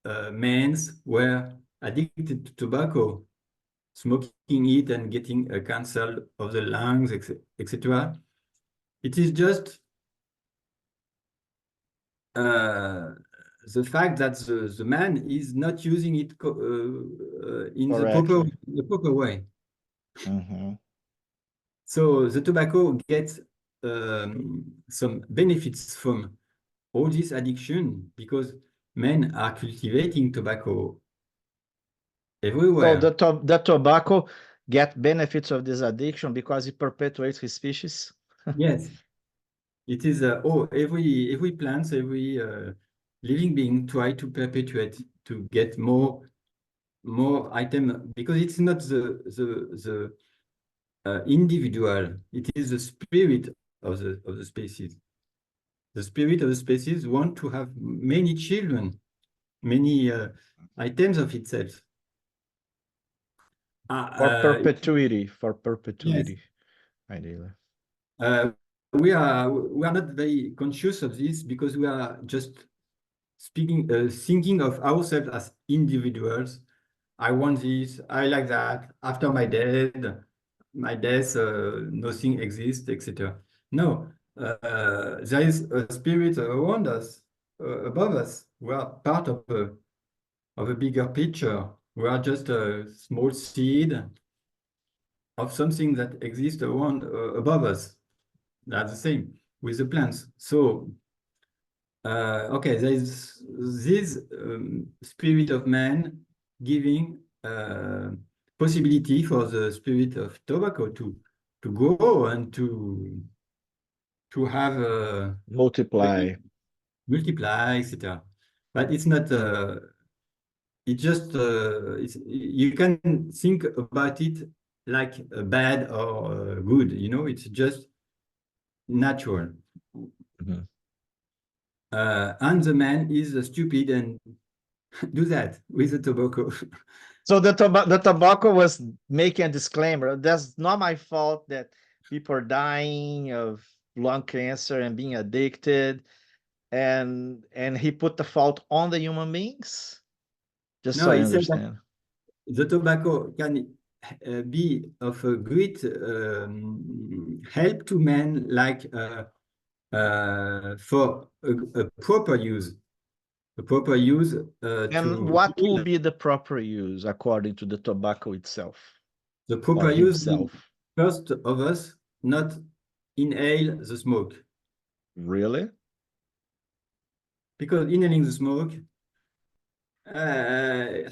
men were addicted to tobacco, smoking it and getting a cancer of the lungs, etc. It is just the fact that the man is not using it in Correctly. the proper way. Mhm. So the tobacco gets some benefits from all this addiction because men are cultivating tobacco So everywhere. the tobacco get benefits of this addiction because it perpetuates his species. Yes, it is. Every plant, every living being try to perpetuate to get more item because it's not the individual. It is the spirit of the species. The spirit of the species want to have many children, many items of itself. For Uh, perpetuity, for yes, perpetuity, ideally. uh, we are not very conscious of this because we are just thinking of ourselves as individuals. I want this, I like that. After my death, nothing exists, etc. No, there is a spirit around us, above us. We are part of a bigger picture. We are just a small seed of something that exists around above us. That's the same with the plants. So, okay, there is this spirit of man giving possibility for the spirit of tobacco to grow and to have Multiply. multiply, etc. But it's not. It just you can think about it like bad or good, you know, it's just natural. Mhm. And the man is stupid and do that with the tobacco. So the tobacco was making a disclaimer. That's not my fault that people are dying of lung cancer and being addicted, and he put the fault on the human beings. Just so No, I he said that understand. the tobacco can be of a great help to men, like for a proper use, And to what will heal. be the proper use according to the tobacco itself The or proper use means himself? first of us not inhale the smoke, Really? because inhaling the smoke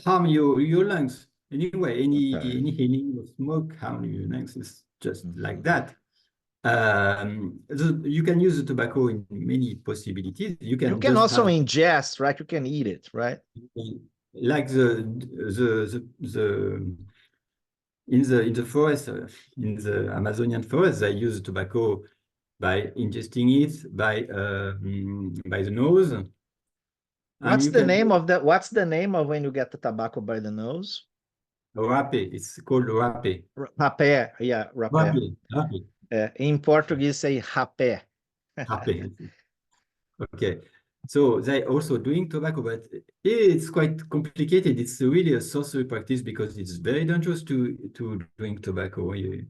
harm your lungs. Anyway, Okay. any inhaling of smoke harm your lungs. Is just like Mhm. that. You can use the tobacco in many possibilities. You You can can just also have ingest, right? You can eat it, right? like the in the forest, in the Amazonian forest, they use tobacco by ingesting it by the nose, and What's you the can name of that? What's the name of when you get the tobacco by the nose? rapé. It's called rapé. Rapé, yeah, rapé. Rapé. Em português say rapé. Rapé. Okay. So they also doing tobacco, but it's quite complicated. It's really a sorcery practice because it's very dangerous to drink tobacco. Any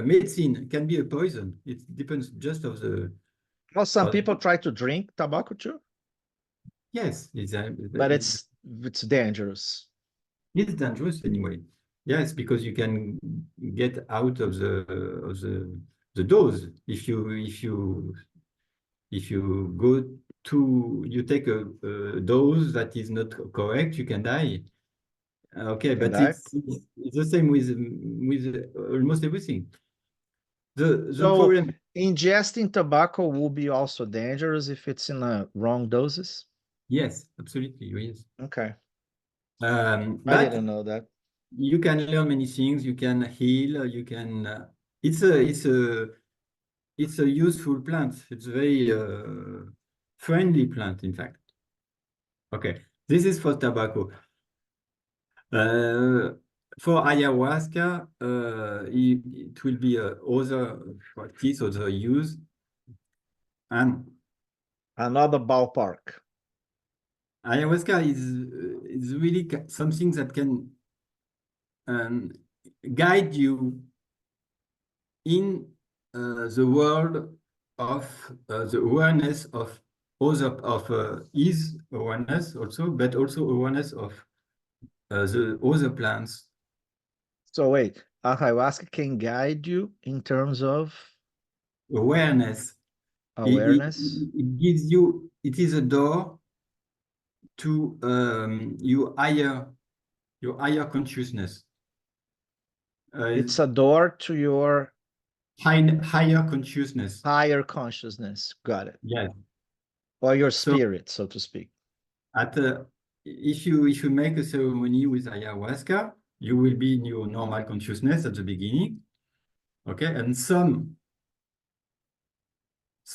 medicine can be a poison. It depends just of the Well, some of, people try to drink tobacco too, yes, but it's dangerous. it's dangerous anyway. Yes, because you can get out of the dose if you go to you take a dose that is not correct, you can die. Okay, Can but die. it's the same with almost everything. The So problem, ingesting tobacco will be also dangerous if it's in a wrong doses. yes, absolutely, yes. Okay, I But didn't know that. you can learn many things. You can heal. You can. It's a useful plant. It's a very friendly plant, in fact. Okay, this is for tobacco. For ayahuasca, it will be other practice, other use, and Another ballpark. ayahuasca is really something that can um, guide you in the world of the awareness of his awareness also, but also awareness of the other plants. So wait, ayahuasca can guide you in terms of Awareness. awareness. It gives you, it is a door to your higher consciousness. It's a door to your Higher consciousness. higher consciousness. Got it. Yes. Or your So spirit, so to speak. at if you make a ceremony with ayahuasca, you will be in your normal consciousness at the beginning. Okay, and some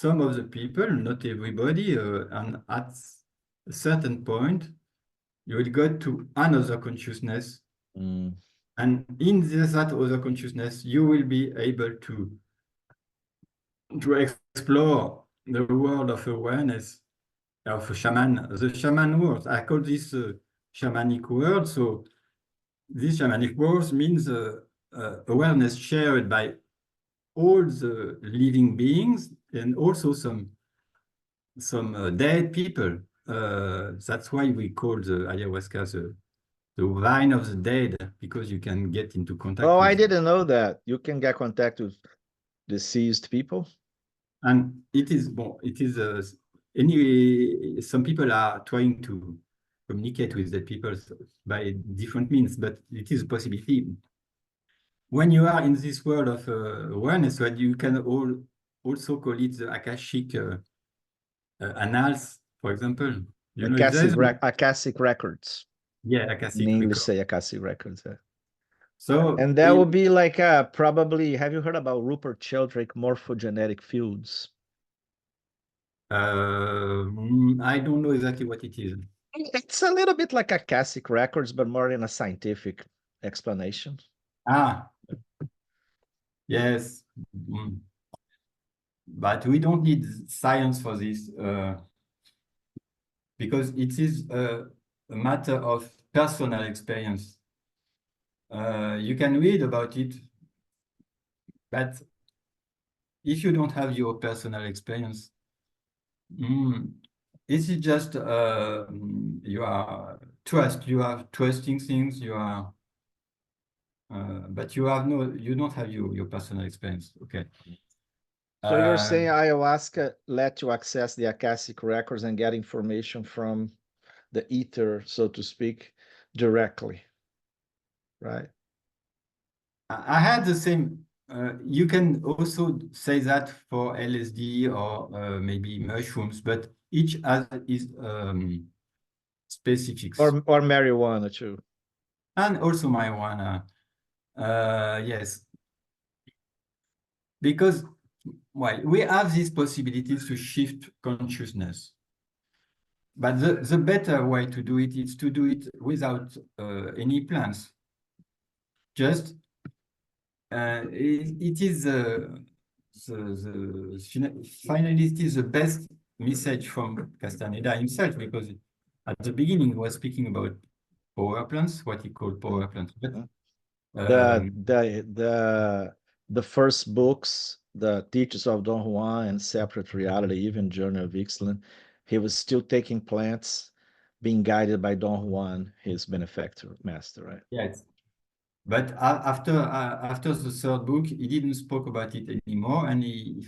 of the people, not everybody, and at a certain point, you will go to another consciousness. Mm. And in that other consciousness, you will be able to explore the world of awareness of a shaman. The shaman world, I call this shamanic world. So this shamanic world means awareness shared by all the living beings and also some dead people. That's why we call the ayahuasca the wine of the dead, because you can get into Oh, contact I with. didn't know that. You can get contact with deceased people. And it is, well, it is anyway, some people are trying to communicate with the people by different means, but it is a possibility. When you are in this world of awareness, what you can also call it the Akashic annals, for example. You know, if there is, Akashic records. yeah, In Akashic English, record. say Akashic records. So And that would be like probably, have you heard about Rupert Sheldrake morphogenetic fields? I don't know exactly what it is. It's a little bit like Akashic records, but more in a scientific explanation. Ah, yes. Mm. But we don't need science for this because it is a matter of personal experience. You can read about it, but if you don't have your personal experience, this is just you are trusting things, but you don't have your personal experience. Okay. So you're Uh, saying ayahuasca let you access the Akashic records and get information from the ether, so to speak, directly, right? I had the same. You can also say that for LSD or maybe mushrooms, but each has its specifics. Or marijuana too. And also marijuana. Yes, because well, we have these possibilities to shift consciousness. But the better way to do it is to do it without any plans. Just it is finally it is the best message from Castaneda himself, because at the beginning he was speaking about power plants, what he called power plants. But The the the the first books, the Teachers of Don Juan and Separate Reality, even Journey of Ixtlan, he was still taking plants, being guided by Don Juan, his benefactor master, right? yes, but after the third book, he didn't spoke about it anymore, and he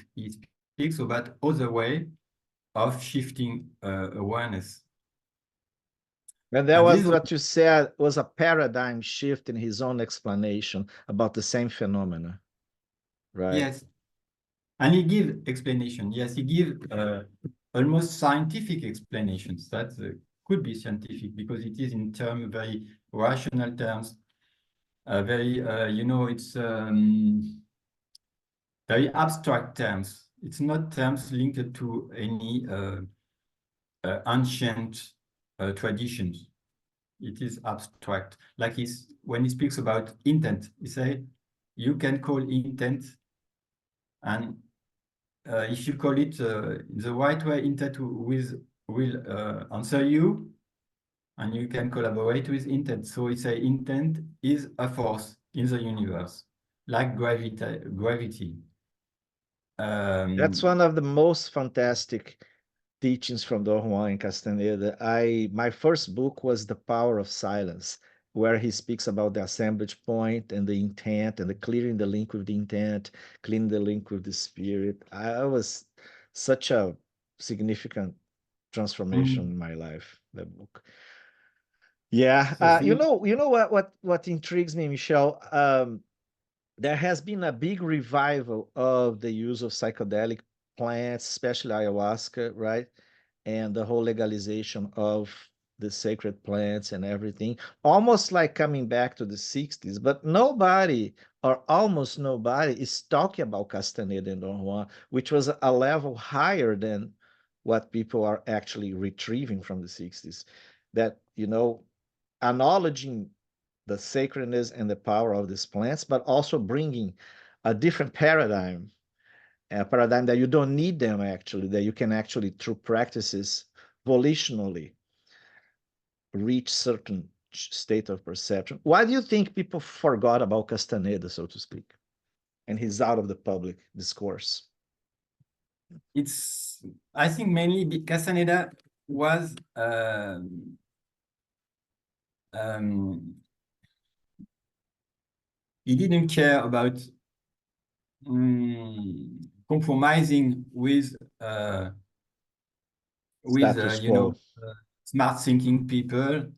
speaks about other way of shifting awareness. And that And was this, what you said was a paradigm shift in his own explanation about the same phenomena, right? yes, and he give explanation. Yes, he give almost scientific explanations that could be scientific because it is in very rational terms, very it's very abstract terms. It's not terms linked to any ancient traditions. It is abstract. Like when he speaks about intent, he say you can call intent, and if you call it the right way, intent will answer you, and you can collaborate with intent. So he say intent is a force in the universe, like gravity. That's one of the most fantastic teachings from Don Juan and Castaneda. My first book was The Power of Silence, where he speaks about the assemblage point and the intent and the clearing the link with the intent, clearing the link with the spirit. I was such a significant transformation in my life, that book. Yeah, So you know what intrigues me, Michel? There has been a big revival of the use of psychedelic plants, especially ayahuasca, right? And the whole legalization of the sacred plants and everything, almost like coming back to the 60s. But nobody, or almost nobody, is talking about Castaneda and Don Juan, which was a level higher than what people are actually retrieving from the 60s. That, acknowledging the sacredness and the power of these plants, but also bringing a different paradigm, a paradigm that you don't need them actually, that you can actually, through practices, volitionally reach certain state of perception. Why do you think people forgot about Castaneda, so to speak, and he's out of the public discourse? I think mainly Castaneda was he didn't care about compromising with Status quo. smart thinking people,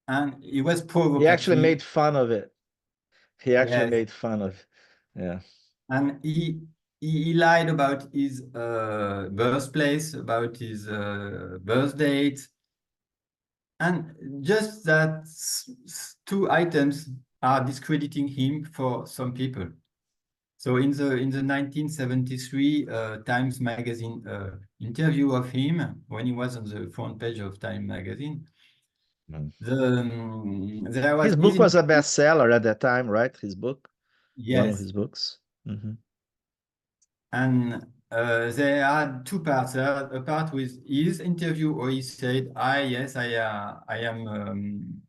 and he was He actually provocative. made fun of it. He actually Yes, made fun of it. Yeah. and he lied about his birthplace, about his birth date, and just that two items are discrediting him for some people. So in the 1973 Times Magazine interview of him, when he was on the front page of Time Magazine, there was His his book was a interview. bestseller at that time, right? His book, one of Yes, his books. and there are two parts. There are a part with his interview where he said, yes, I am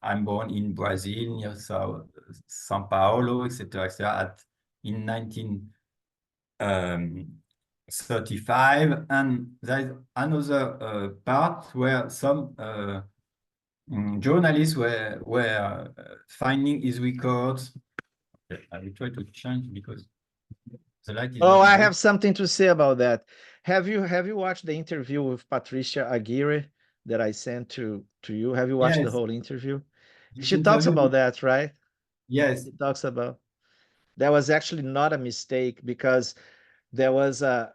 I'm born in Brazil near São Paulo, etc., etc. In 1935, and there is another part where some journalists were finding his records. I will try to change because the light is Oh, not I good. have something to say about that. Have you watched the interview with Patricia Aguirre that I sent to you? Have you watched the Yes, whole interview? this She talks interview. about that, right? Yes. She talks about that was actually not a mistake because there was a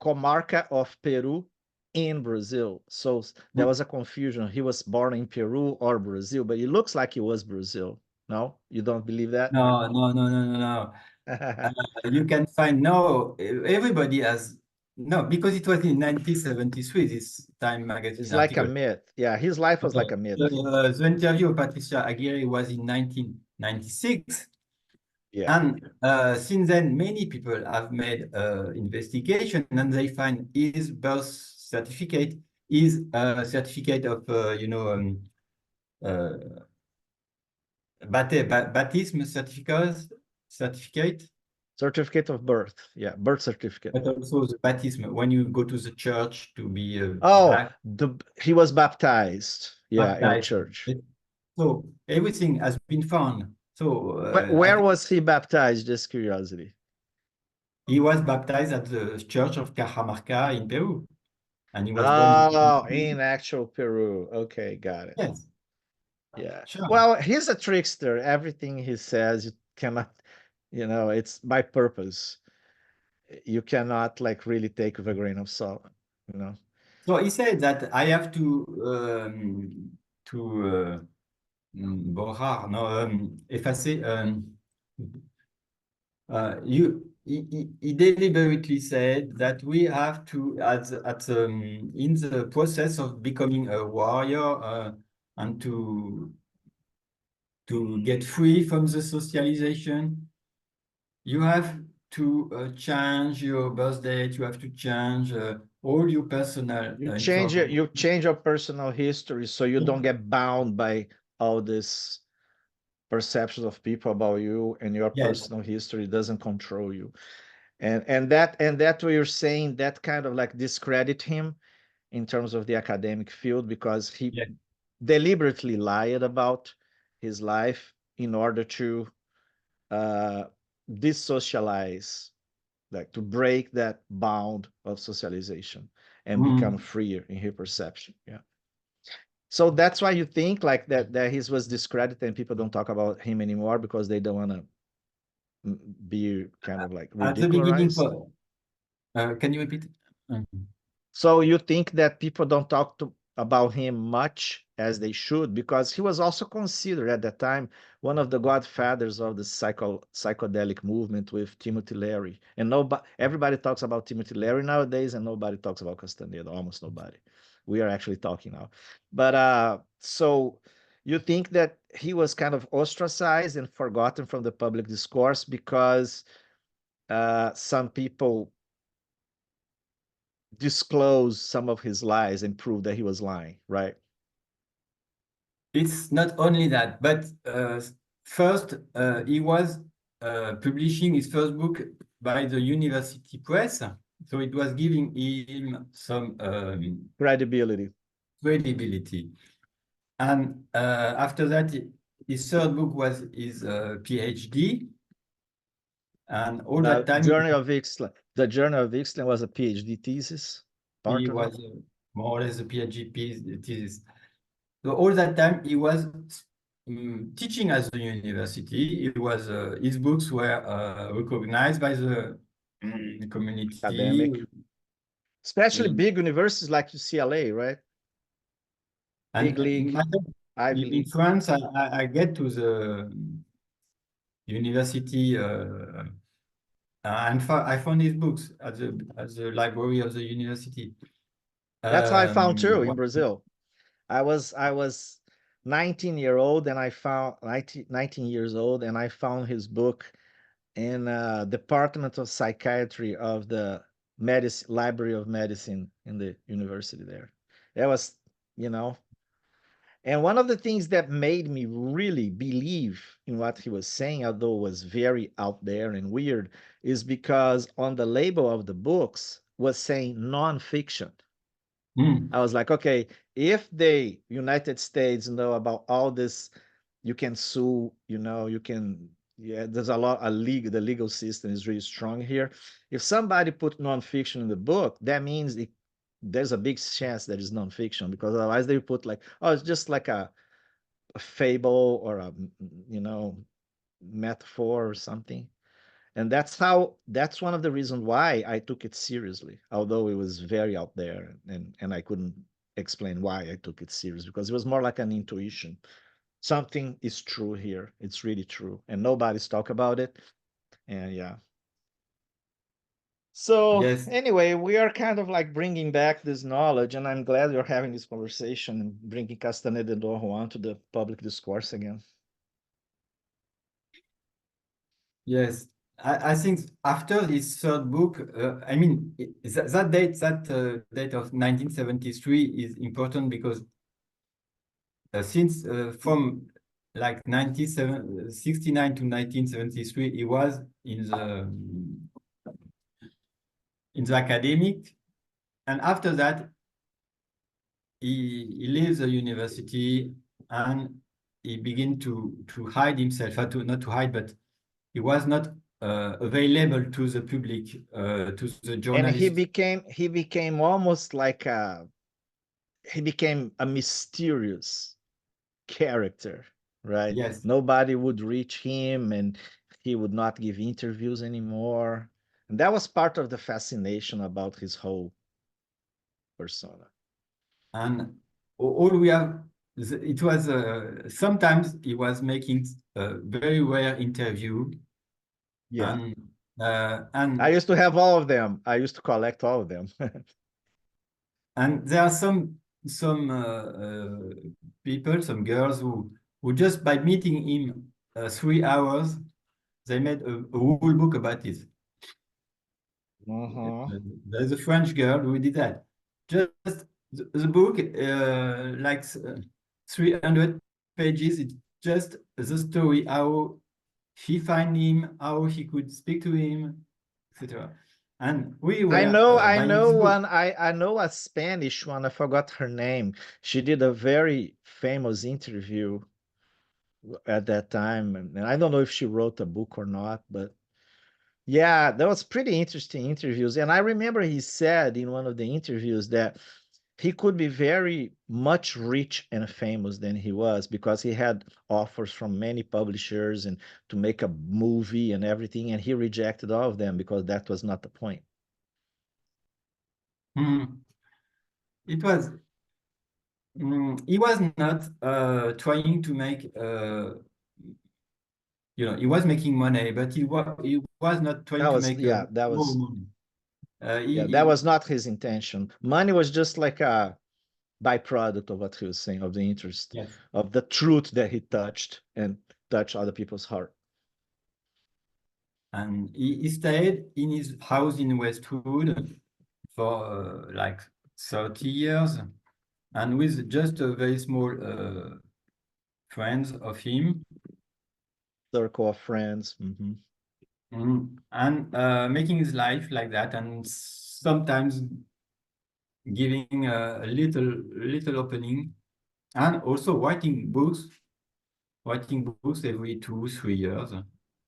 comarca of Peru in Brazil. So there was a confusion. He was born in Peru or Brazil, but it looks like he was Brazil. No, you don't believe that? No, no, no, no, no, no. You can find no, everybody has, no, because it was in 1973, this Time It's magazine like a article. myth. Yeah, his life was like a myth. The interview of Patricia Aguirre was in 1996. Yeah. And since then, many people have made investigation and they find his birth certificate is a certificate of, uh, baptism certificate, Certificate of birth. Yeah, birth certificate. but also the baptism when you go to the church to be Oh, he was baptized. Yeah, in the baptized. church. So everything has been found. So Where was he baptized? Just curiosity. he was baptized at the church of Cajamarca in Peru, and he was born Oh, in. in actual Peru. Okay, got it. Yes, Yeah. sure. Well, he's a trickster. Everything he says, you cannot, it's by purpose. You cannot like really take with a grain of salt, you know. So he said that I have to borrar, no, effacer. He deliberately said that we have to, in the process of becoming a warrior and to get free from the socialization, you have to change your birth date. You have to change all your personal information. You change your personal history so you don't get bound by all this perceptions of people about you, and your Yes, personal history doesn't control you. And that what you're saying, that kind of like discredit him in terms of the academic field, because he yes. deliberately lied about his life in order to uh, dissocialize, like to break that bound of socialization and become Mm. freer in his perception. Yeah. So that's why you think like that he was discredited and people don't talk about him anymore because they don't want to be kind of like At the beginning, ridicularized. can you repeat? Mm. So you think that people don't talk about him much as they should, because he was also considered at that time one of the godfathers of the psychedelic movement with Timothy Leary. And nobody, everybody talks about Timothy Leary nowadays, and nobody talks about Castaneda, almost nobody. We are actually talking now. But so you think that he was kind of ostracized and forgotten from the public discourse because some people disclose some of his lies and prove that he was lying, right? It's not only that, but first he was publishing his first book by the university press, so it was giving him some Credibility. credibility. And after that, his third book was his PhD, and all that time Journey of Ixtlan. The Journey of Ixtlan was a PhD thesis, part he of it. was more or less a PhD thesis. So all that time he was teaching at the university. It was his books were recognized by the community, Academic, especially in, big universities like UCLA, right? and Big league I In believe. France, I get to the university and I found his books at the library of the university. That's how I found too in What- Brazil. I was 19-year-old and I found 19 years old and I found his book in Department of Psychiatry of the Medicine Library of Medicine in the university there. That was, you know, and one of the things that made me really believe in what he was saying, although it was very out there and weird, is because on the label of the books was saying nonfiction. Hmm. I was like, okay, if the United States know about all this, you can sue, you can, yeah, there's the legal system is really strong here. If somebody put nonfiction in the book, that means there's a big chance that it's nonfiction because otherwise they put like, oh, it's just like a fable or metaphor or something. And that's one of the reasons why I took it seriously, although it was very out there and I couldn't explain why I took it serious because it was more like an intuition. Something is true here. It's really true. And nobody's talk about it. And yeah. So Yes, anyway, we are kind of like bringing back this knowledge, and I'm glad you're having this conversation and bringing Castaneda and Don Juan to the public discourse again. yes. I think after this third book, I mean, that date of 1973 is important because since from like 1969 to 1973, he was in the academic, and after that, he leaves the university and he began to hide himself, not to hide, but he was not available to the public, to the And he journalists. became almost like he became a mysterious character, right? Yes, Nobody would reach him and he would not give interviews anymore. And that was part of the fascination about his whole persona. and all we have, it was sometimes he was making a very rare interview, Yeah. and I used to have all of them. I used to collect all of them. there are some people, some girls who just by meeting him 3 hours, they made a whole book about it. Mhm. There's a French girl who did that. Just the book, like 300 pages. It's just the story, how he find him, how he could speak to him, etc. And we I were know, I buying know this book. one. I know a Spanish one. I forgot her name. She did a very famous interview at that time, and I don't know if she wrote a book or not, but yeah, that was pretty interesting interviews. And I remember he said in one of the interviews that he could be very much rich and famous than he was because he had offers from many publishers and to make a movie and everything, and he rejected all of them because that was not the point. Hmm. It was, he was not trying to make, he was making money, but he was not trying to make That more was money. yeah, that was not his intention. Money was just like a byproduct of what he was saying, of the interest, Yes. of the truth that he touched and touched other people's heart. And he stayed in his house in Westwood for like 30 years, and with just a very small friends of him, Circle of friends. Mhm. and making his life like that, and sometimes giving a little opening, and also writing books every 2 3 years.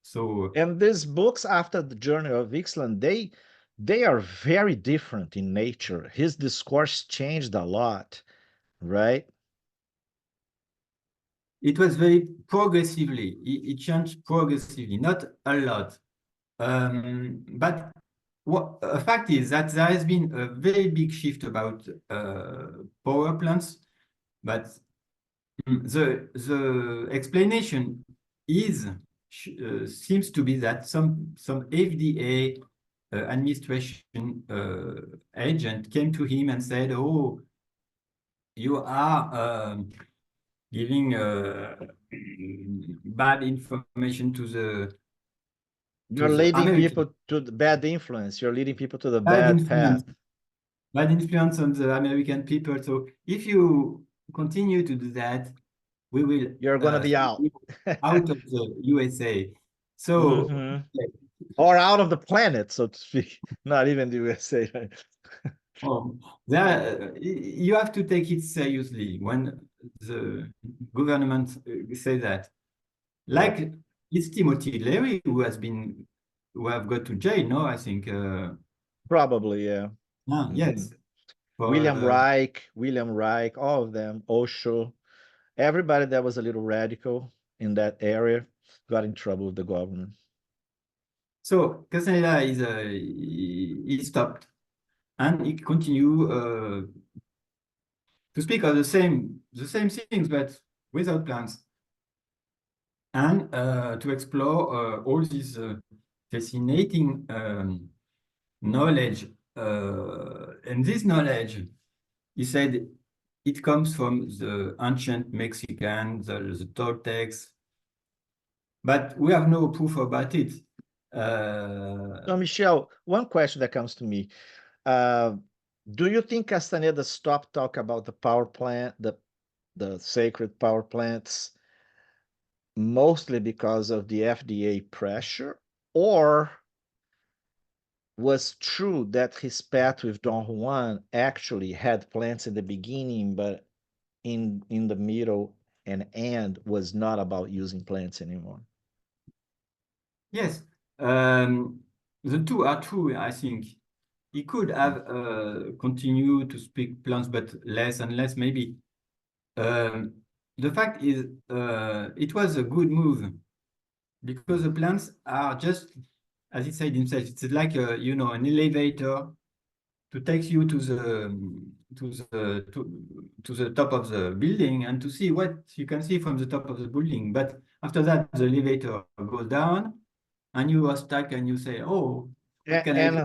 So And these books after the Journey of Ixtlan, they are very different in nature. His discourse changed a lot, right? it was very progressively. It changed progressively, not a lot. But a fact is that there has been a very big shift about power plants, but The explanation is seems to be that some FDA administration agent came to him and said, "Oh, you are giving bad information to You're the leading American people to the bad influence. You're leading people to the bad bad influence, path. bad influence on the American people. So if you continue to do that, we will You're going to be send out. you out of the USA." So Hmm. Or out of the planet, so to speak. Not even the USA. Right? oh, there, you have to take it seriously when the government say that. Yep. Like it's Timothy Leary who have got to jail, no, I think. Probably, yeah. Hmm. Yes, for William Reich, all of them, Osho, everybody that was a little radical in that area got in trouble with the government. so Castaneda is he stopped and he continue to speak of the same things but without plants and to explore all this fascinating knowledge and this knowledge he said it comes from the ancient Mexican, the Toltecs, but we have no proof about it. So, Michel, one question that comes to me. Uh, do you think Castaneda stopped talking about the power plant, the sacred power plants, mostly because of the FDA pressure, or was true that his path with Don Juan actually had plants in the beginning, but in the middle and end was not about using plants anymore? Yes, the two are true, I think. He could have continued to speak plants, but less and less, maybe. Um, the fact is, it was a good move because the plants are just, as he said himself, it's like you know, an elevator to take you to the top of the building and to see what you can see from the top of the building. But after that, the elevator goes down, and you are stuck, and you say, "Oh, what can I do?"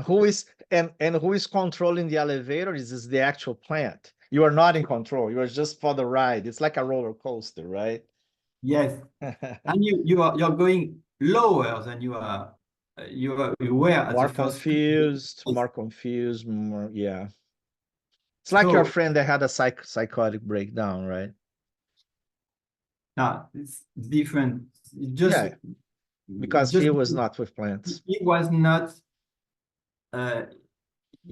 And who is controlling the elevator? This is the actual plant. You are not in control. You are just for the ride. It's like a roller coaster, right? Yes, and you're going lower than you were at the More first. confused, Yes. more confused, more, yeah. It's like your So friend that had a psychotic breakdown, right? now it's different. Yeah, It because he just was not with plants. he uh,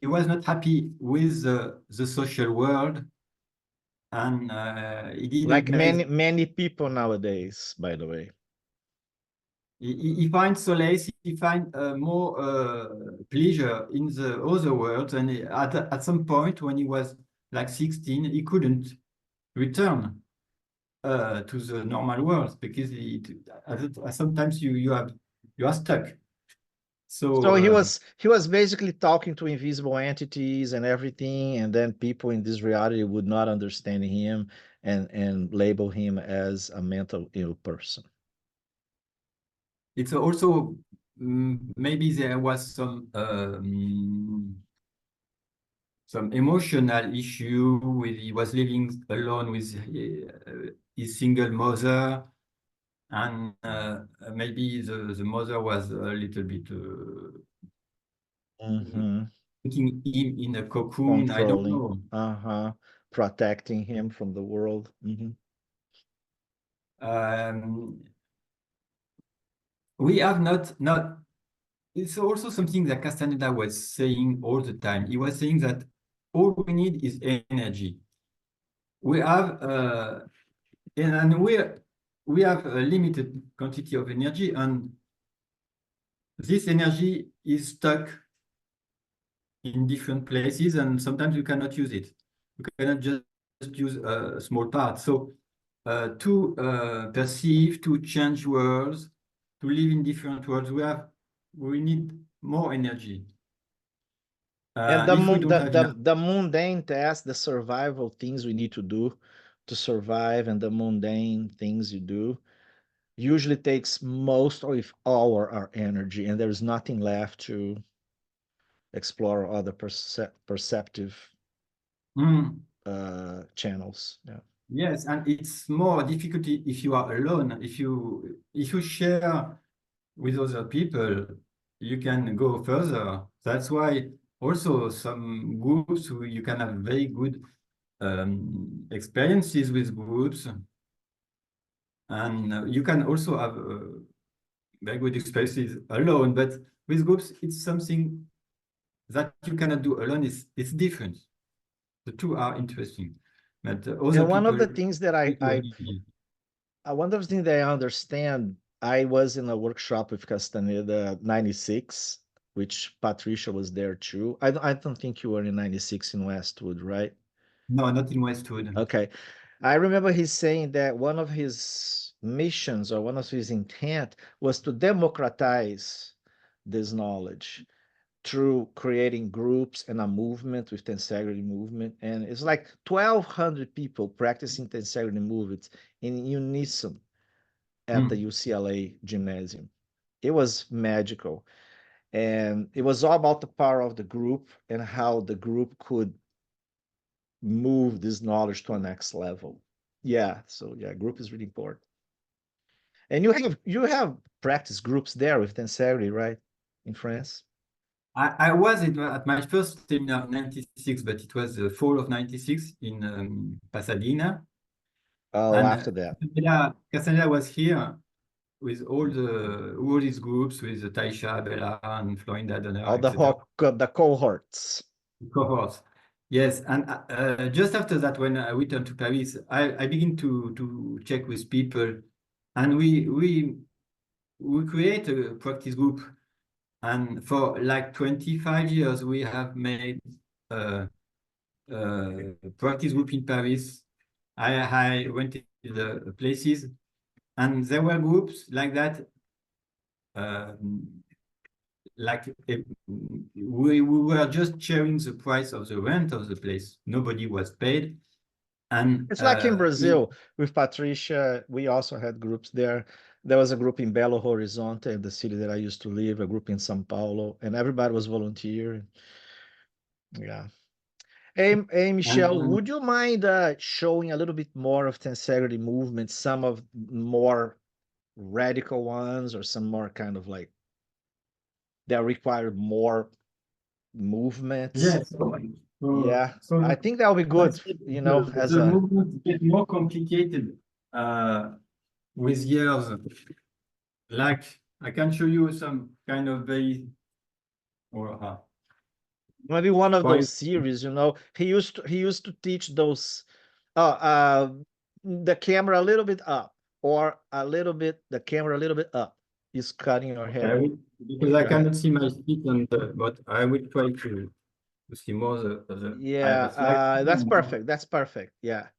was not happy with the social world, and he didn't Like make. many people nowadays, by the way. He finds solace. He finds more pleasure in the other world, and at some point when he was like 16, he couldn't return to the normal world because sometimes you are stuck. So So he was basically talking to invisible entities and everything, and then people in this reality would not understand him and label him as a mental ill person. it's also maybe there was some emotional issue with he was living alone with his single mother, and maybe the mother was a little bit Hmm. putting him in a cocoon. I don't Controlling, know. protecting him from the world. Um, we have not. It's also something that Castaneda was saying all the time. He was saying that all we need is energy. We have and we have a limited quantity of energy, and this energy is stuck in different places, and sometimes you cannot use it. You cannot just use a small part. So to perceive, to change worlds, to live in different worlds, we need more energy. And If we don't have enough, the mundane tasks, the survival things we need to do, to survive and the mundane things you do usually takes most or if all our energy, and there's nothing left to explore other perceptive Mm. channels. Yeah. Yes, and it's more difficult if you are alone. If you share with other people, you can go further. That's why also some groups you can have very good experiences with groups, and you can also have very good experiences alone. But with groups, it's something that you cannot do alone. It's different. The two are interesting, but other And one of people. the things that one of the things that I understand, I was in a workshop with Castaneda 96, which Patricia was there too. I don't think you were in 96 in Westwood, right? No, not in Westwood. Okay. I remember he saying that one of his missions or one of his intent was to democratize this knowledge through creating groups and a movement with Tensegrity movement. And it's like 1,200 people practicing Tensegrity movements in unison at the Mm. UCLA gymnasium. It was magical. And it was all about the power of the group and how the group could move this knowledge to a next level. Yeah, so yeah, group is really important. And you have practice groups there with Tensegrity, right? In France. I was at my first seminar in 96, but it was the fall of 96 in Pasadena. Oh, And after that. Castaneda was here with all these groups with Taisha, Bella, and Florinda Donner, All etc. the cohorts. Cohorts. Yes, and just after that, when I returned to Paris, I begin to check with people, and we create a practice group. And for like 25 years, we have made a, practice group in Paris. I went to the places, and there were groups like that. Like we were just sharing the price of the rent of the place. Nobody was paid. And It's like in Brazil with Patricia, we also had groups there. There was a group in Belo Horizonte, the city that I used to live, a group in São Paulo, and everybody was volunteering. Yeah. Hey, Michel, and would you mind showing a little bit more of Tensegrity movement, some of more radical ones or some more kind of like that require more movements? yes, Yeah, I so think that would be good, that's it. as The a movement get more complicated with years. Like I can show you some kind of very or maybe one of for those series, he used to teach those the camera a little bit up or a little bit the camera a little bit up is cutting your okay, head. because I Go ahead. cannot see my feet and but I will try to see more I have Yeah, a slide. that's perfect. That's perfect. Yeah, I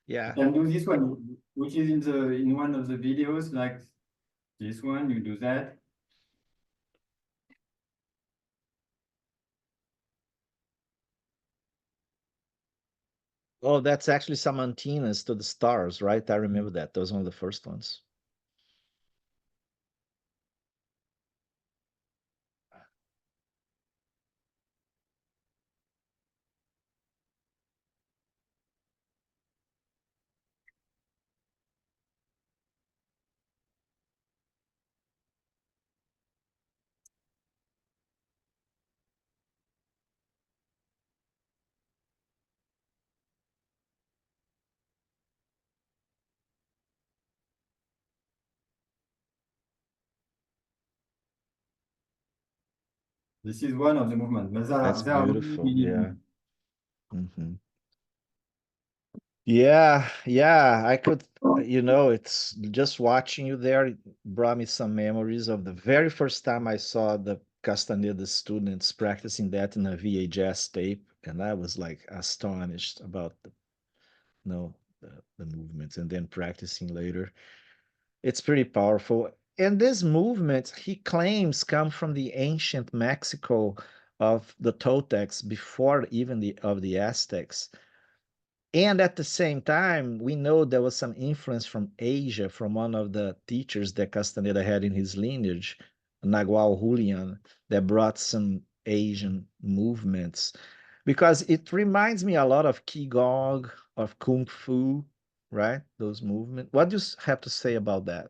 yeah. can do this one, which is in one of the videos, like this one. You do that. Oh, that's actually some antennas to the stars, right? I remember that. Those were one of the first ones. This is one of the movements, but That's there are beautiful. many. Yeah. Hmm. Yeah, yeah, I could, it's just watching you there it brought me some memories of the very first time I saw the Castaneda students practicing that in a VHS tape, and I was like astonished about the movements and then practicing later. It's pretty powerful. And this movement, he claims, come from the ancient Mexico of the Toltecs before even the Aztecs. And at the same time, we know there was some influence from Asia, from one of the teachers that Castaneda had in his lineage, Nagual Julian, that brought some Asian movements. Because it reminds me a lot of Qigong, of Kung Fu, right? Those movements. What do you have to say about that?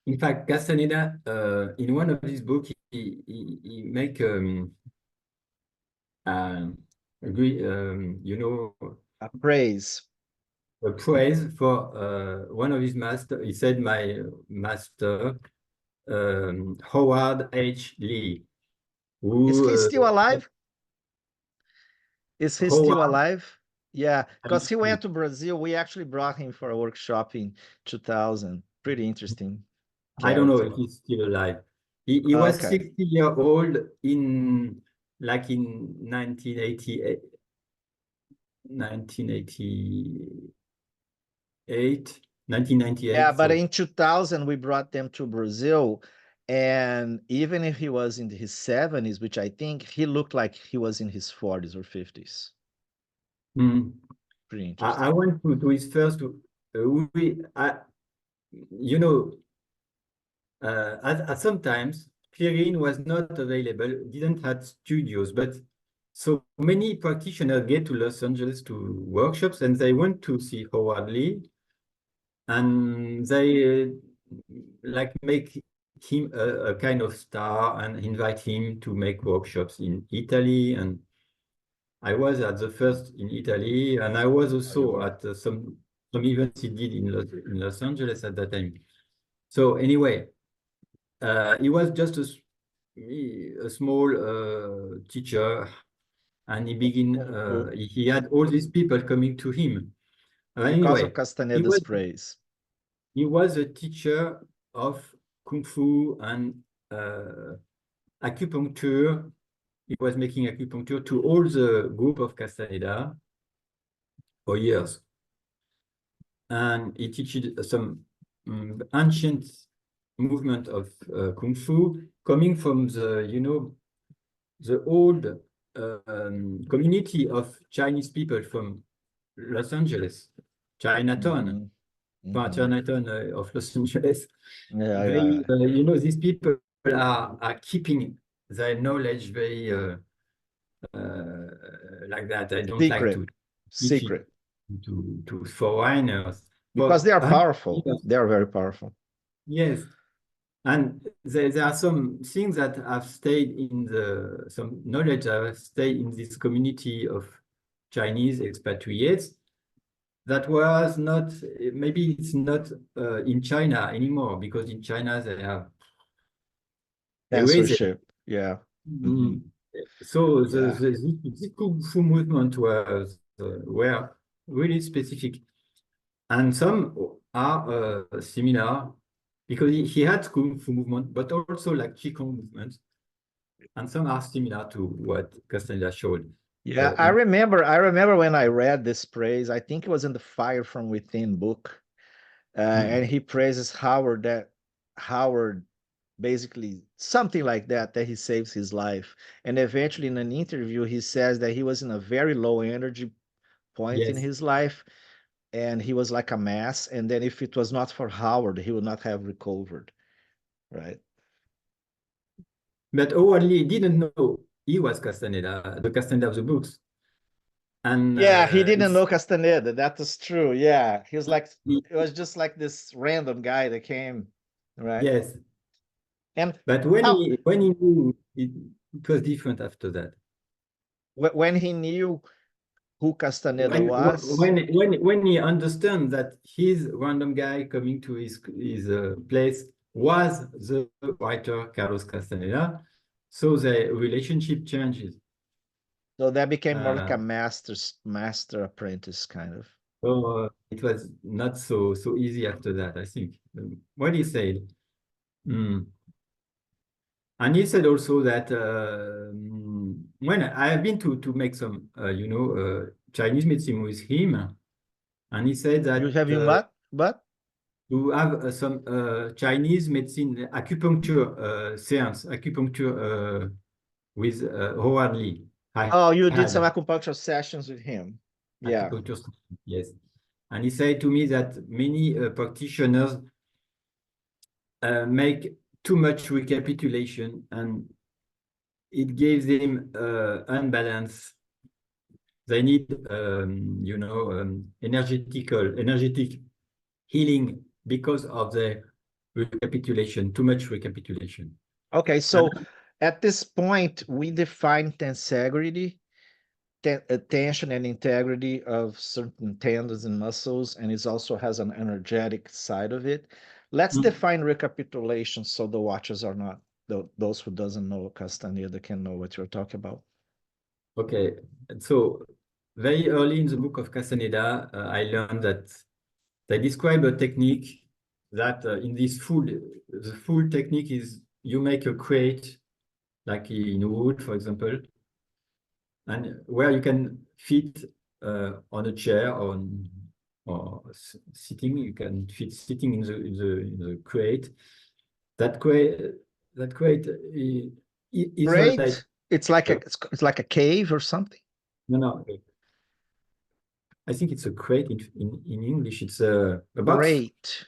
In fact, Castaneda, in one of his books, he make agree, A praise. a praise for one of his master. He said, "My master, Howard H. Lee, Is he who still alive? Is he still Howard alive? Yeah, because H. he Lee. went to Brazil. We actually brought him for a workshop in 2000. Pretty interesting I don't know character. if he's still alive. He was Okay. 60-year-old in like in 1988, 1998. Yeah, but So in 2000, we brought them to Brazil. And even if he was in his 70s, which I think he looked like he was in his 40s or 50s. mm, Pretty I interesting. went to his first. You know, at sometimes Clearing was not available, didn't have studios, but so many practitioners get to Los Angeles to workshops and they want to see Howard Lee and they like make him a kind of star and invite him to make workshops in Italy. And I was at the first in Italy and I was Oh, you also were. at some events he did in Los Angeles at that time. So anyway, he was just a small teacher, and he begin. Kung Fu. He had all these people coming to him. Because of Anyway, he Castaneda's was praise. he was a teacher of kung fu and acupuncture. He was making acupuncture to all the group of Castaneda for years, and he teaches some ancient movement of kung fu coming from the old community of Chinese people from Los Angeles, Chinatown, Hmm. Hmm. Of Los Angeles. Yeah, They, yeah. these people are keeping their knowledge very like that. I don't like Secret. to teach it Secret. to foreigners. Because they are And powerful. They are very powerful. yes, and there are some things that have stayed in some knowledge that have stayed in this community of Chinese expatriates that was not, maybe it's not in China anymore, because in China they have erased it. Censorship. Yeah. Hmm. Mm. So Yeah. the Kung Fu movement was were really specific. And some are similar because he had Kung Fu movement, but also like Qigong movement. And some are similar to what Castaneda showed. Yeah, I In remember. I remember when I read this praise. I think it was in the Fire from Within book, and mm, he praises Howard that Howard basically something like that that he saves his life. And eventually, in an interview, he says that he was in a very low energy point in yes, his life, and he was like a mess. And then, if it was not for Howard, he would not have recovered. Right? but Howard Lee didn't know he was Castaneda, the Castaneda of the books. And Yeah, he didn't know Castaneda. That is true. Yeah, he was like, he, it was just like this random guy that came, right? yes, And but how when he knew, it was different after that. when he knew who Castaneda was, When he understands that his random guy coming to his place was the writer Carlos Castaneda, so the relationship changes. so that became more like Uh, a master apprentice kind of. so it was not so easy after that, I think. What he said. Mm. And he said also that when I have been to make some Chinese medicine with him, and he said You that have you what? But to have some Chinese medicine acupuncture seance, acupuncture with Howard Lee. I oh, you did some had, acupuncture sessions with him. Yeah. acupuncture, yes. And he said to me that many practitioners make too much recapitulation, and it gives them unbalance. They need, energetic healing because of the recapitulation, too much recapitulation. Okay, And so at this point, we define tensegrity, tension and integrity of certain tendons and muscles, and it also has an energetic side of it. Let's define recapitulation so the watchers are not, those who doesn't know Castaneda can know what you're talking about. okay, so very early in the book of Castaneda, I learned that they describe a technique that in this the full technique is you make a crate, like in wood, for example, and where you can fit on a chair or sitting, you can fit sitting in the crate. That crate isolate. Great. It's like it's like a cave or something. No. I think it's a crate in English. It's a box. Great.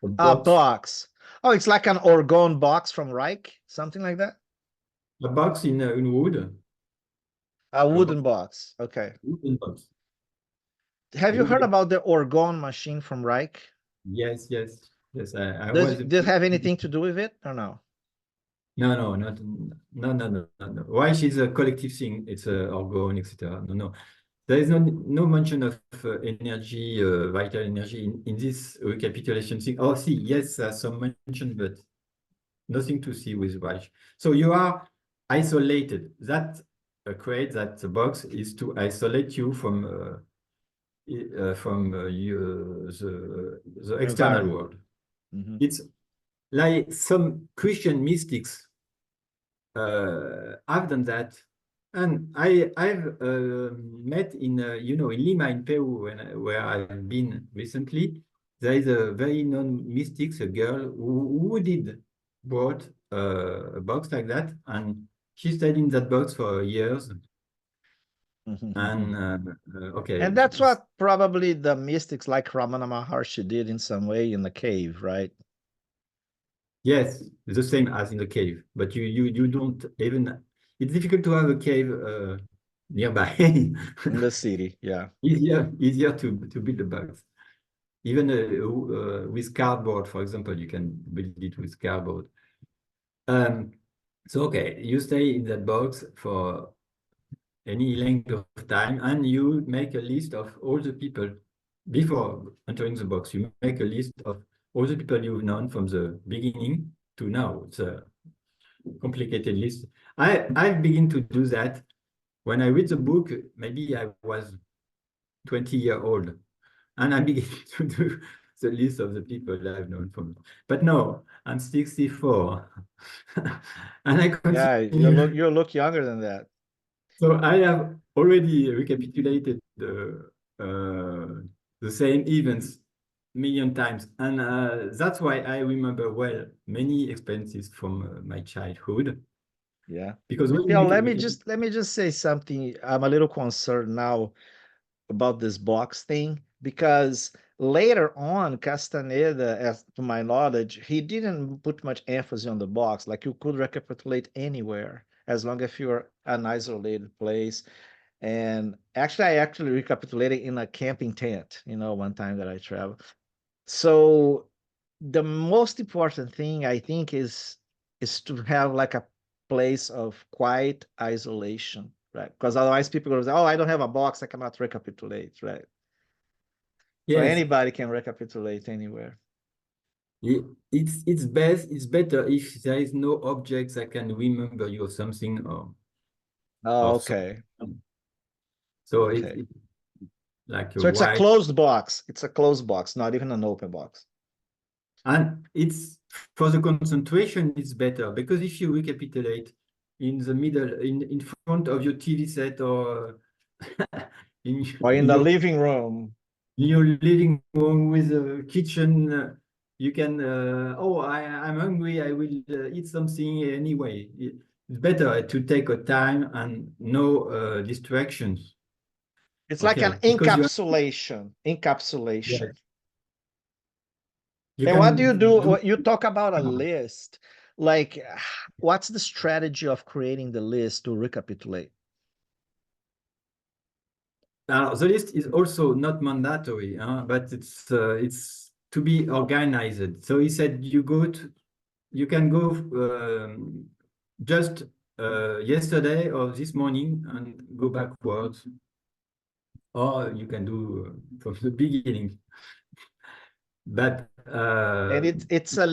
A A box. box. Oh, it's like an orgone box from Reich, something like that. A box in wood. A A wooden box. Okay. wooden box. Have you Wood. heard about the orgone machine from Reich? Yes. I Does was. it have anything to do with it or no? No, no. Why she's a collective thing? It's a orgone, etc. No. There is no mention of energy, vital energy in this recapitulation thing. Oh, see, yes, some mention, but nothing to see with Reich. So you are isolated. That crate, that box is to isolate you from the external Environment. world. Mhm. It's like some Christian mystics have done that, and I've met in in Lima in Peru where I've been recently. There is a very known mystic, a girl who did brought a box like that, and she stayed in that box for years. And okay, And that's what probably the mystics like Ramana Maharshi did in some way in the cave, right? yes, the same as in the cave, but you don't even. It's difficult to have a cave nearby. In the city, yeah. Easier to build a box. Even with cardboard, for example, you can build it with cardboard. So okay, you stay in that box for any length of time, and you make a list of all the people before entering the box. You make a list of all the people you've known from the beginning to now. It's a complicated list. I begin to do that when I read the book. Maybe I was 20-year old, and I begin to do the list of the people I've known from. But no, I'm 64, and I Yeah, continue. you look younger than that. So I have already recapitulated the same events million times, and that's why I remember well many experiences from my childhood. Yeah. Because when you Yeah, make it, let me just say something. I'm a little concerned now about this box thing because later on, Castaneda, as to my knowledge, he didn't put much emphasis on the box. Like you could recapitulate anywhere as long as you're an isolated place. And actually, I actually recapitulated in a camping tent, one time that I traveled. So the most important thing I think is to have like a place of quiet isolation, right? Because otherwise people go, oh, I don't have a box, I cannot recapitulate, right? So yes, anybody can recapitulate anywhere. it's best. It's better if there is no objects that can remember you of something Oh, or so. okay. So Okay. it like a So it's a white. closed box. It's a closed box, not even an open box. And it's for the concentration, it's better because if you recapitulate in the middle, in front of your TV set or in, Or in in the your living room. in your living room with a kitchen, you can, oh, I'm hungry, I will eat something anyway. It's better to take a time and no distractions. It's like an Okay, because you have, encapsulation. yes, you And what do can you do? do. You talk about a list. Like, what's the strategy of creating the list to recapitulate? Now, the list is also not mandatory, but it's to be organized. So he said you can go just yesterday or this morning and go backwards, or you can do from the beginning. But And it's a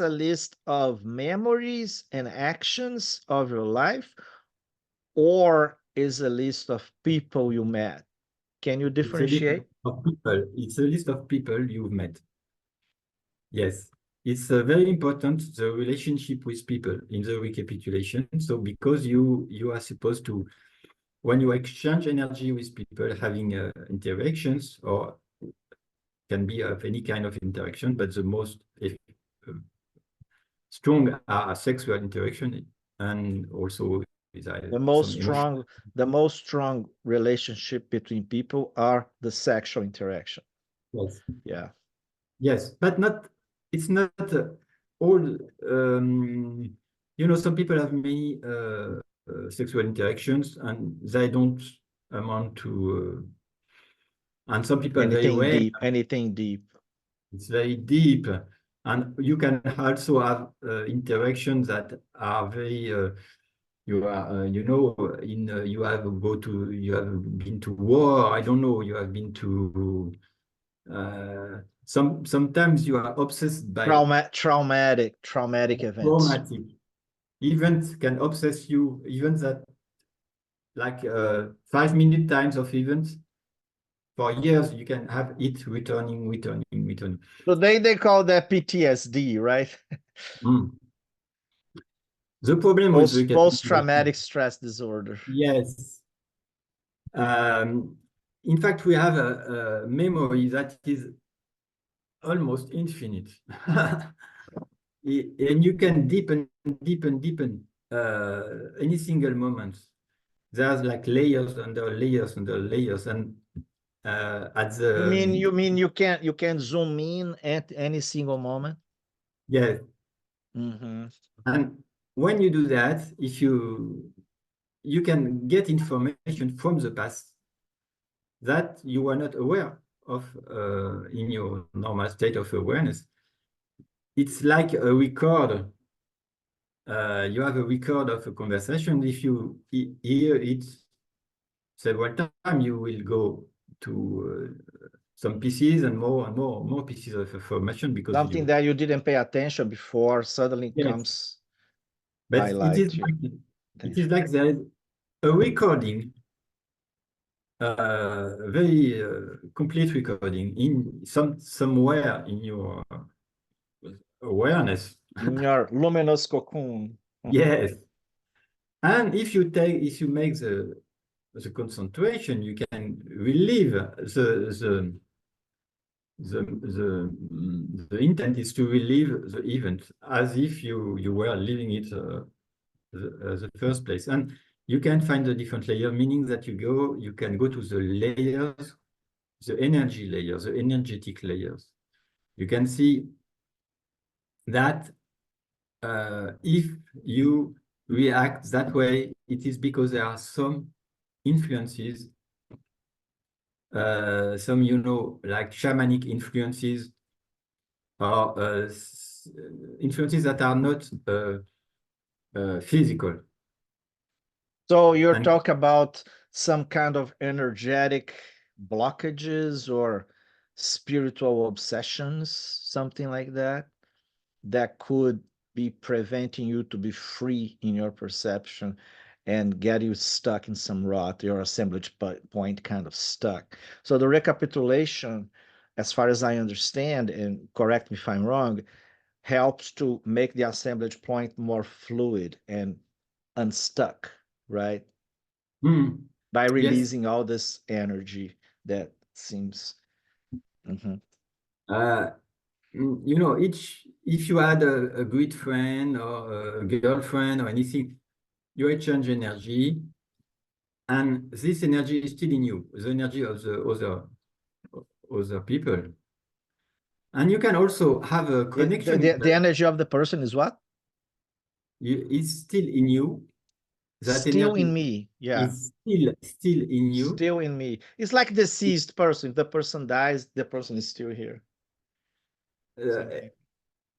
list of memories and actions of your life, or is a list of people you met? Can you it's a list differentiate? of people. It's a list of people you've met. Yes, it's very important, the relationship with people in the recapitulation. So because you are supposed to, when you exchange energy with people, having interactions, or can be of any kind of interaction, but the most strong are sexual interaction, and also The most some emotion. strong, the most strong relationship between people are the sexual interaction. Yes. Yeah. Yes, but not, it's not all, some people have many sexual interactions and they don't amount to, and some people very Anything well, deep, anything deep. it's very deep. And you can also have interactions that are very, you are, you have been to war, I don't know, you have been to, sometimes you are obsessed by Traumatic events. traumatic events can obsess you, even that like 5 minute times of events for years, you can have it returning. Today they call that PTSD, right? Mm. The problem with recapitulation, Post-traumatic stress disorder. yes. Um, in fact, we have a memory that is almost infinite. And you can deepen any single moment. There's like layers under layers under layers, and at the You can zoom in at any single moment? yeah, Mm-hmm. and when you do that, if you can get information from the past that you were not aware of in your normal state of awareness. It's like a record. You have a record of a conversation. If you hear it several times, you will go to some pieces and more pieces of information because Something you. that you didn't pay attention before suddenly Yes, comes but highlight your it is attention. like there is a recording, very complete recording in somewhere in your awareness. In your luminous cocoon. Yes, and if you make the concentration, you can relieve the intent is to relieve the event as if you were living it the first place. And you can find the different layer, meaning that you can go to the layers, the energy layers, the energetic layers. You can see that if you react that way, it is because there are some influences, some, like shamanic influences, or influences that are not physical. So you're And talking about some kind of energetic blockages or spiritual obsessions, something like that, that could be preventing you to be free in your perception and get you stuck in some rut, your assemblage point kind of stuck. So the recapitulation, as far as I understand, and correct me if I'm wrong, helps to make the assemblage point more fluid and unstuck, right? By yes, releasing all this energy that seems. Mhm. uh, if you had a good friend or a girlfriend or anything, you exchange energy. And this energy is still in you, the energy of the other people. And you can also have a connection with The energy of the person is what? it's still in you. That Still energy in me. Yeah. is still in you. Still in me. It's like deceased person. If the person dies, the person is still here. Uh, Something.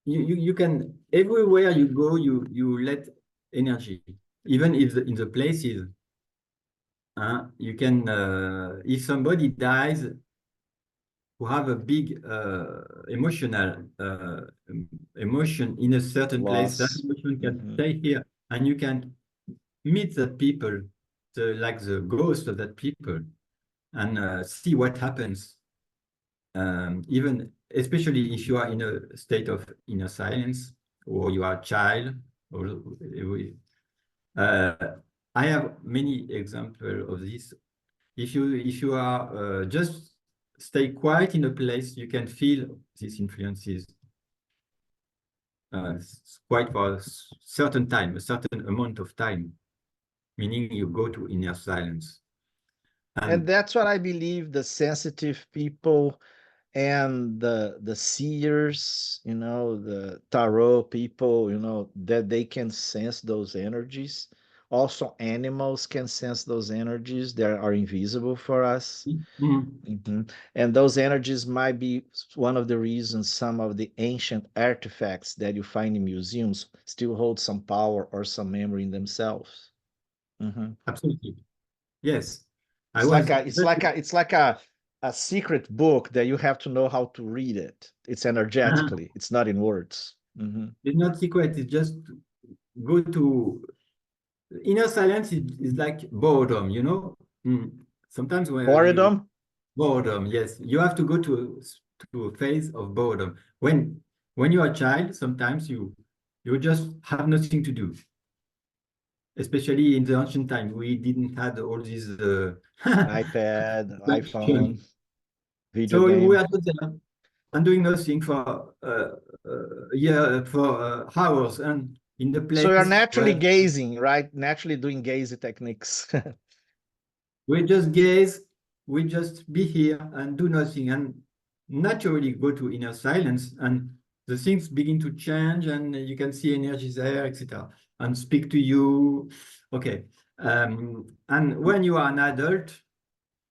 you can everywhere you go, you let energy, even if in the places. You can if somebody dies who have a big emotional emotion in a certain place, that Loss. emotion can Mhm. stay here, and you can meet that people, like the ghost of that people, and see what happens. Even especially if you are in a state of inner silence, or you are a child, or uh, I have many examples of this. If you are just stay quiet in a place, you can feel these influences quite for a certain time, a certain amount of time, meaning you go to inner silence. And And that's what I believe the sensitive people and the seers, the tarot people, that they can sense those energies. Also, animals can sense those energies that are invisible for us. mm, And those energies might be one of the reasons some of the ancient artifacts that you find in museums still hold some power or some memory in themselves. Mhm. absolutely, yes. I It's like was a it's like a it's like a secret book that you have to know how to read it. It's energetically. It's not in words. Mhm. it's not secret. It's just go to inner silence is like boredom, you know. Sometimes when you Boredom. boredom, yes, you have to go to a phase of boredom. When you are a child, sometimes you just have nothing to do. Especially in the ancient time, we didn't have all these iPad, distractions. iPhone, video So we game. are just there and doing nothing for yeah, for hours, and in the So you're place naturally where gazing, right? Naturally doing gazing techniques. we just gaze, we just be here and do nothing, and naturally go to inner silence, and the things begin to change, and you can see energy there, etc., and speak to you. Okay. And when you are an adult,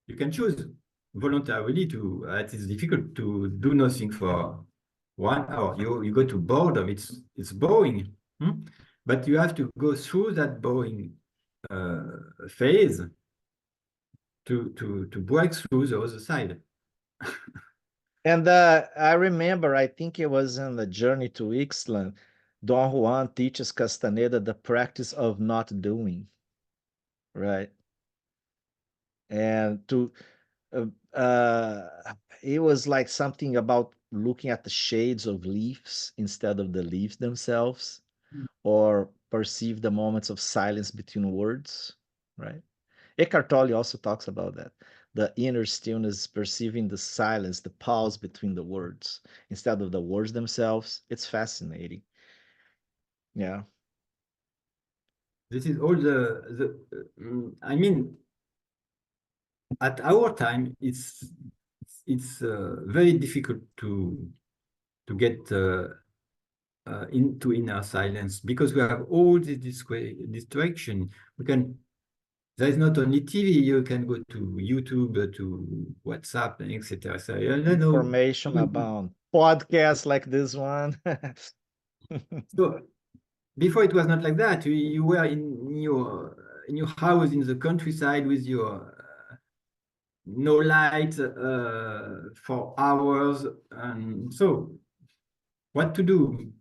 you can choose voluntarily to, it is difficult to do nothing for 1 hour. You go to boredom, it's boring. But you have to go through that boring phase to break through the other side. And I remember, I think it was in the Journey to Ixtlan, Don Juan teaches Castaneda the practice of not doing, right? And uh, it was like something about looking at the shades of leaves instead of the leaves themselves, or perceive the moments of silence between words, right? Eckhart Tolle also talks about that. The inner stillness, perceiving the silence, the pause between the words instead of the words themselves. It's fascinating. Yeah. This is all I mean, at our time, it's very difficult to get into inner silence, because we have all this distraction. We can There is not only TV, you can go to YouTube, to WhatsApp, etc. So I don't know. Information abound. Podcasts like this one. So before it was not like that. You were in your house in the countryside with your no light for hours, and so what to do?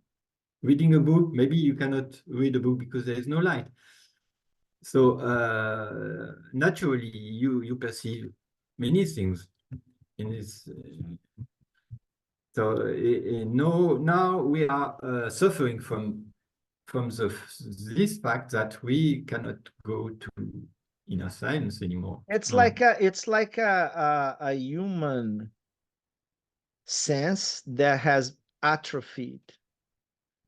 Reading a book, maybe you cannot read a book because there is no light. So naturally, you perceive many things in this. So no, now we are suffering from this fact that we cannot go to inner silence anymore. It's like a human sense that has atrophied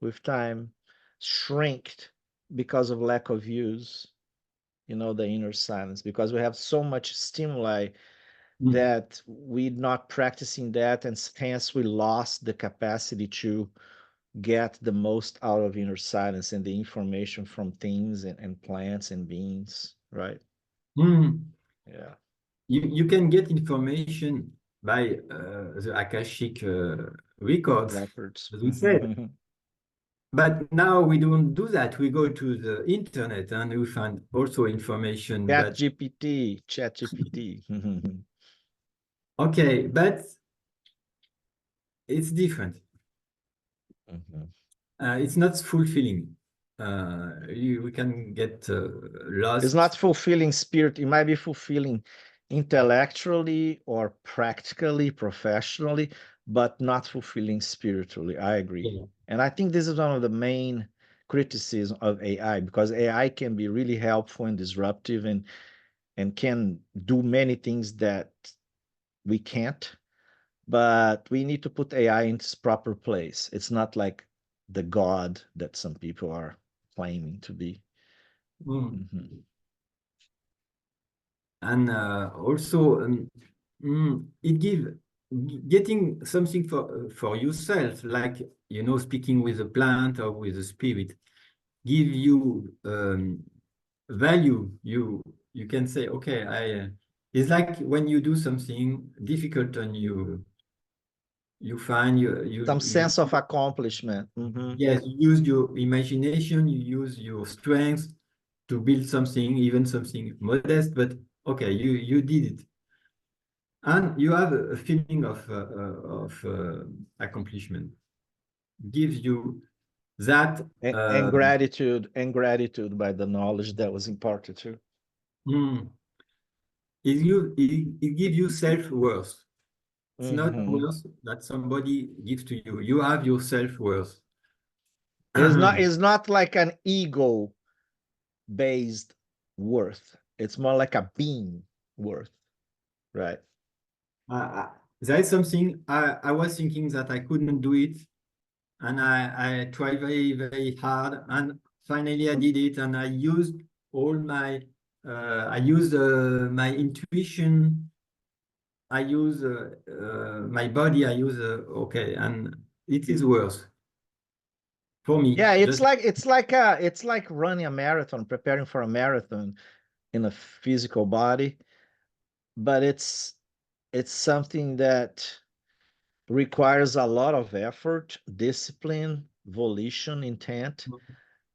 with time, shrinked because of lack of use. the inner silence, because we have so much stimuli Mm. that we're not practicing that, and hence we lost the capacity to get the most out of inner silence and the information from things and plants and beings, right? Mm. Yeah. You can get information by the Akashic records, Records. as we said. But now we don't do that. We go to the internet and we find also information. Chat But GPT, Chat GPT. okay, but it's different. It's not fulfilling. We can get It's lost. not fulfilling spirit. It might be fulfilling intellectually or practically, professionally, but not fulfilling spiritually. I agree. Yeah. And I think this is one of the main criticism of AI, because AI can be really helpful and disruptive and can do many things that we can't, but we need to put AI in its proper place. It's not like the God that some people are claiming to be. Mm. Mhm. And also, it give getting something for yourself, like speaking with a plant or with a spirit, give you value. You can say, okay, it's like when you do something difficult and you find Some sense of accomplishment. Mhm. yes, you use your imagination, you use your strength to build something, even something modest, but okay, you did it. And you have a feeling of accomplishment. Gives you that And gratitude by the knowledge that was imparted to. mm, it gives you self-worth. It's not Mhm. worth that somebody gives to you. You have your self-worth. It's not like an ego based worth. It's more like a being worth, right? There is something I was thinking that I couldn't do it, and I tried very, very hard, and finally I did it, and I used all my I used my intuition, I use my body, I use okay, and it is worse for me. Yeah, it's Just like it's like running a marathon, preparing for a marathon in a physical body, but it's something that requires a lot of effort, discipline, volition, intent.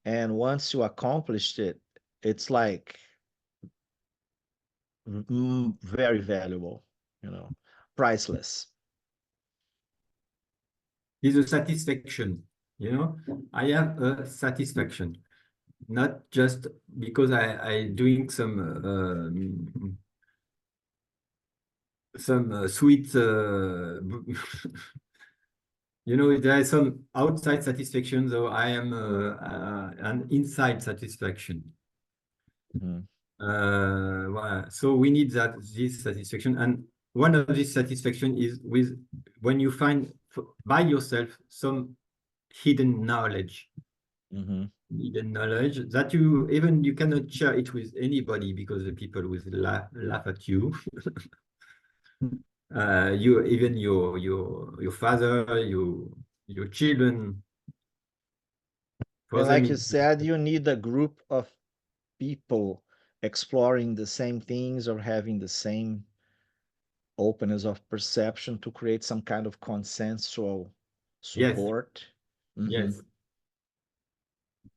And once you accomplished it, it's like very valuable, priceless. is a satisfaction. I have a satisfaction, not just because I doing some sweet there is some outside satisfaction, though I am an inside satisfaction. Mhm. So we need this satisfaction, and one of this satisfaction is with when you find by yourself some hidden knowledge. Mhm. Hidden knowledge that you cannot share it with anybody because the people will laugh at you. You even your father, your children. For And them, like you it, said, you need a group of people exploring the same things or having the same openness of perception to create some kind of consensual yes, support. Mhm. yes.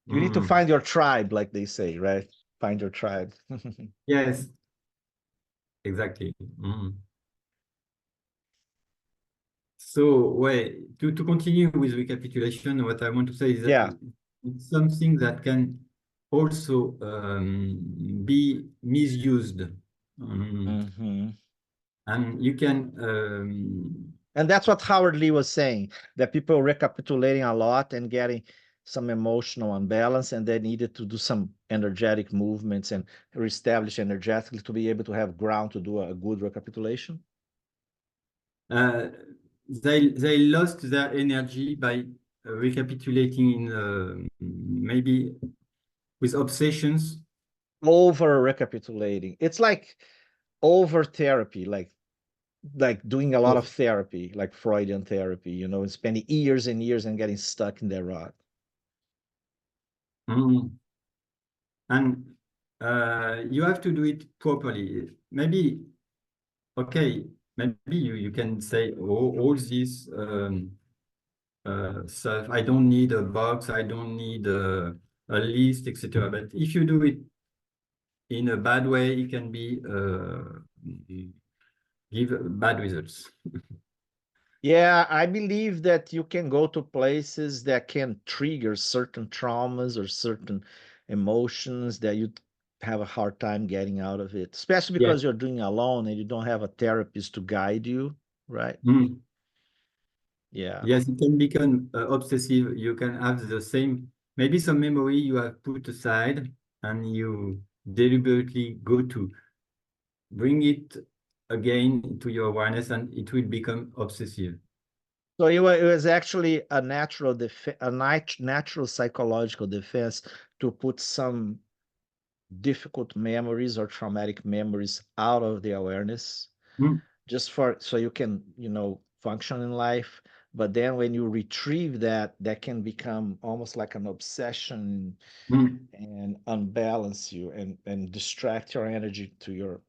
You need to Mm, find your tribe, like they say, right? Find your tribe. yes, exactly. Mm. So, wait, to continue with recapitulation, what I want to say is that Yeah. it's something that can also be misused. Mhm. And you can, And that's what Howard Lee was saying, that people recapitulating a lot and getting some emotional unbalance, and they needed to do some energetic movements and reestablish energetically to be able to have ground to do a good recapitulation. uh, they lost their energy by recapitulating in maybe with obsessions over recapitulating. It's like over therapy, like doing a lot of Yes. therapy, like Freudian therapy, you know, and spending years and years and getting stuck in that rut. Mm. And you have to do it properly. Maybe, okay, maybe you can say, oh, all this stuff, I don't need a box, I don't need a list, etc. But if you do it in a bad way, it can be give bad results. Yeah, I believe that you can go to places that can trigger certain traumas or certain emotions that you have a hard time getting out of it, especially Yes. because you're doing alone and you don't have a therapist to guide you, right? Mm. Yeah. Yes, it can become obsessive. You can have the same, maybe some memory you have put aside and you deliberately go to bring it again to your awareness and it will become obsessive. So it was actually a natural psychological defense to put some difficult memories or traumatic memories out of the awareness, Mm, just for so you can, function in life. But then when you retrieve that, that can become almost like an obsession mm. and unbalance you and distract your energy to your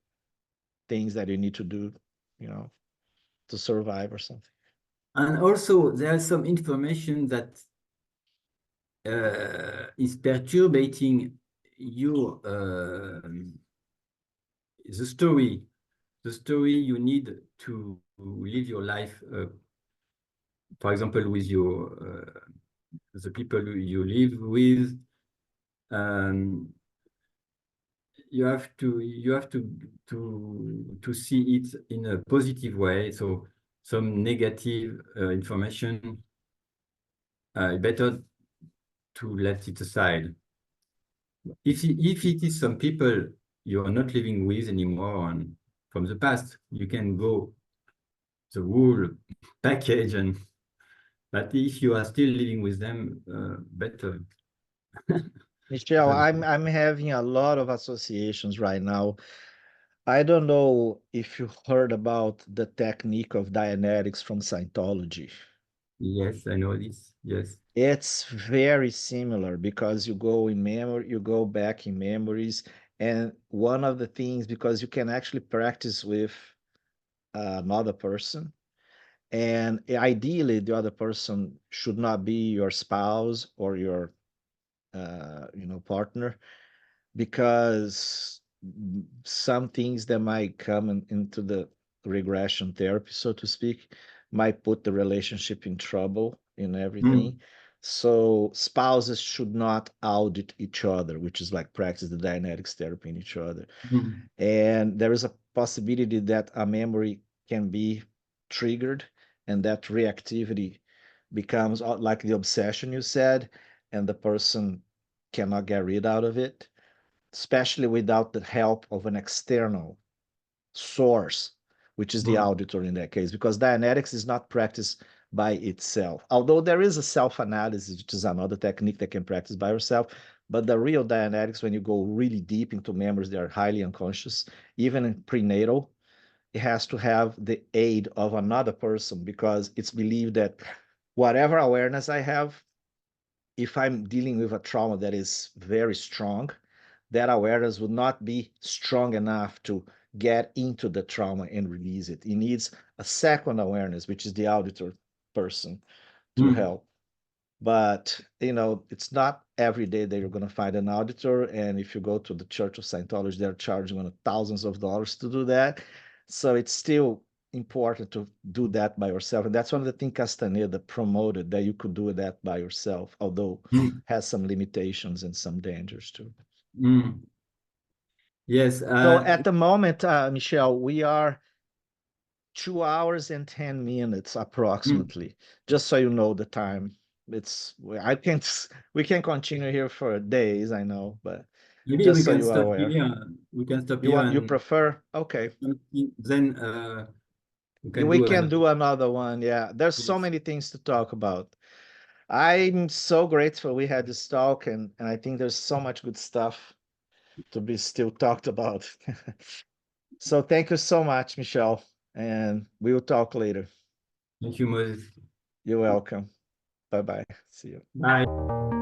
things that you need to do, you know, to survive or something. And also there's some information that is perturbating your the story you need to live your life, for example, with your the people you live with. Um, you have to see it in a positive way. So some negative information, better to let it aside. If it is some people you are not living with anymore and from the past, you can go the whole package. And but if you are still living with them, better. Michelle, better. I'm having a lot of associations right now. I don't know if you heard about the technique of Dianetics from Scientology. Yes, I know this. Yes. It's very similar because you go in memory, you go back in memories. And one of the things, because you can actually practice with another person, and ideally, the other person should not be your spouse or your, partner, because some things that might come into the regression therapy, so to speak, might put the relationship in trouble in Mm, everything. So spouses should not audit each other, which is like practice the Dianetics therapy in each other. mm, And there is a possibility that a memory can be triggered and that reactivity becomes like the obsession you said, and the person cannot get rid out of it, especially without the help of an external source, which is the mm, auditor in that case, because Dianetics is not practiced by itself. Although there is a self-analysis, which is another technique that can practice by yourself, but the real Dianetics, when you go really deep into memories that are highly unconscious, even in prenatal, it has to have the aid of another person because it's believed that whatever awareness I have, if I'm dealing with a trauma that is very strong, that awareness would not be strong enough to get into the trauma and release it. It needs a second awareness, which is the auditor person to mm, help. But it's not every day that you're going to find an auditor. And if you go to the Church of Scientology, they're charging on thousands of dollars to do that. So it's still important to do that by yourself. And that's one of the things Castaneda promoted, that you could do that by yourself, although mm, has some limitations and some dangers too. mm. Yes. So at the moment, Michelle, we are 2 hours and 10 minutes Mm. approximately, just so you know the time. I can't, we can continue here for days, I know, but Maybe just we so can you are stop aware. here. We can stop You here want, you and prefer? Okay. then we can We do can another. do another one. Yeah. There's so Yes. many things to talk about. I'm so grateful we had this talk, and I think there's so much good stuff. to be still talked about. So thank you so much, Michel, and we will talk later. Thank you, Moses. You're welcome. Bye bye. See you. Bye.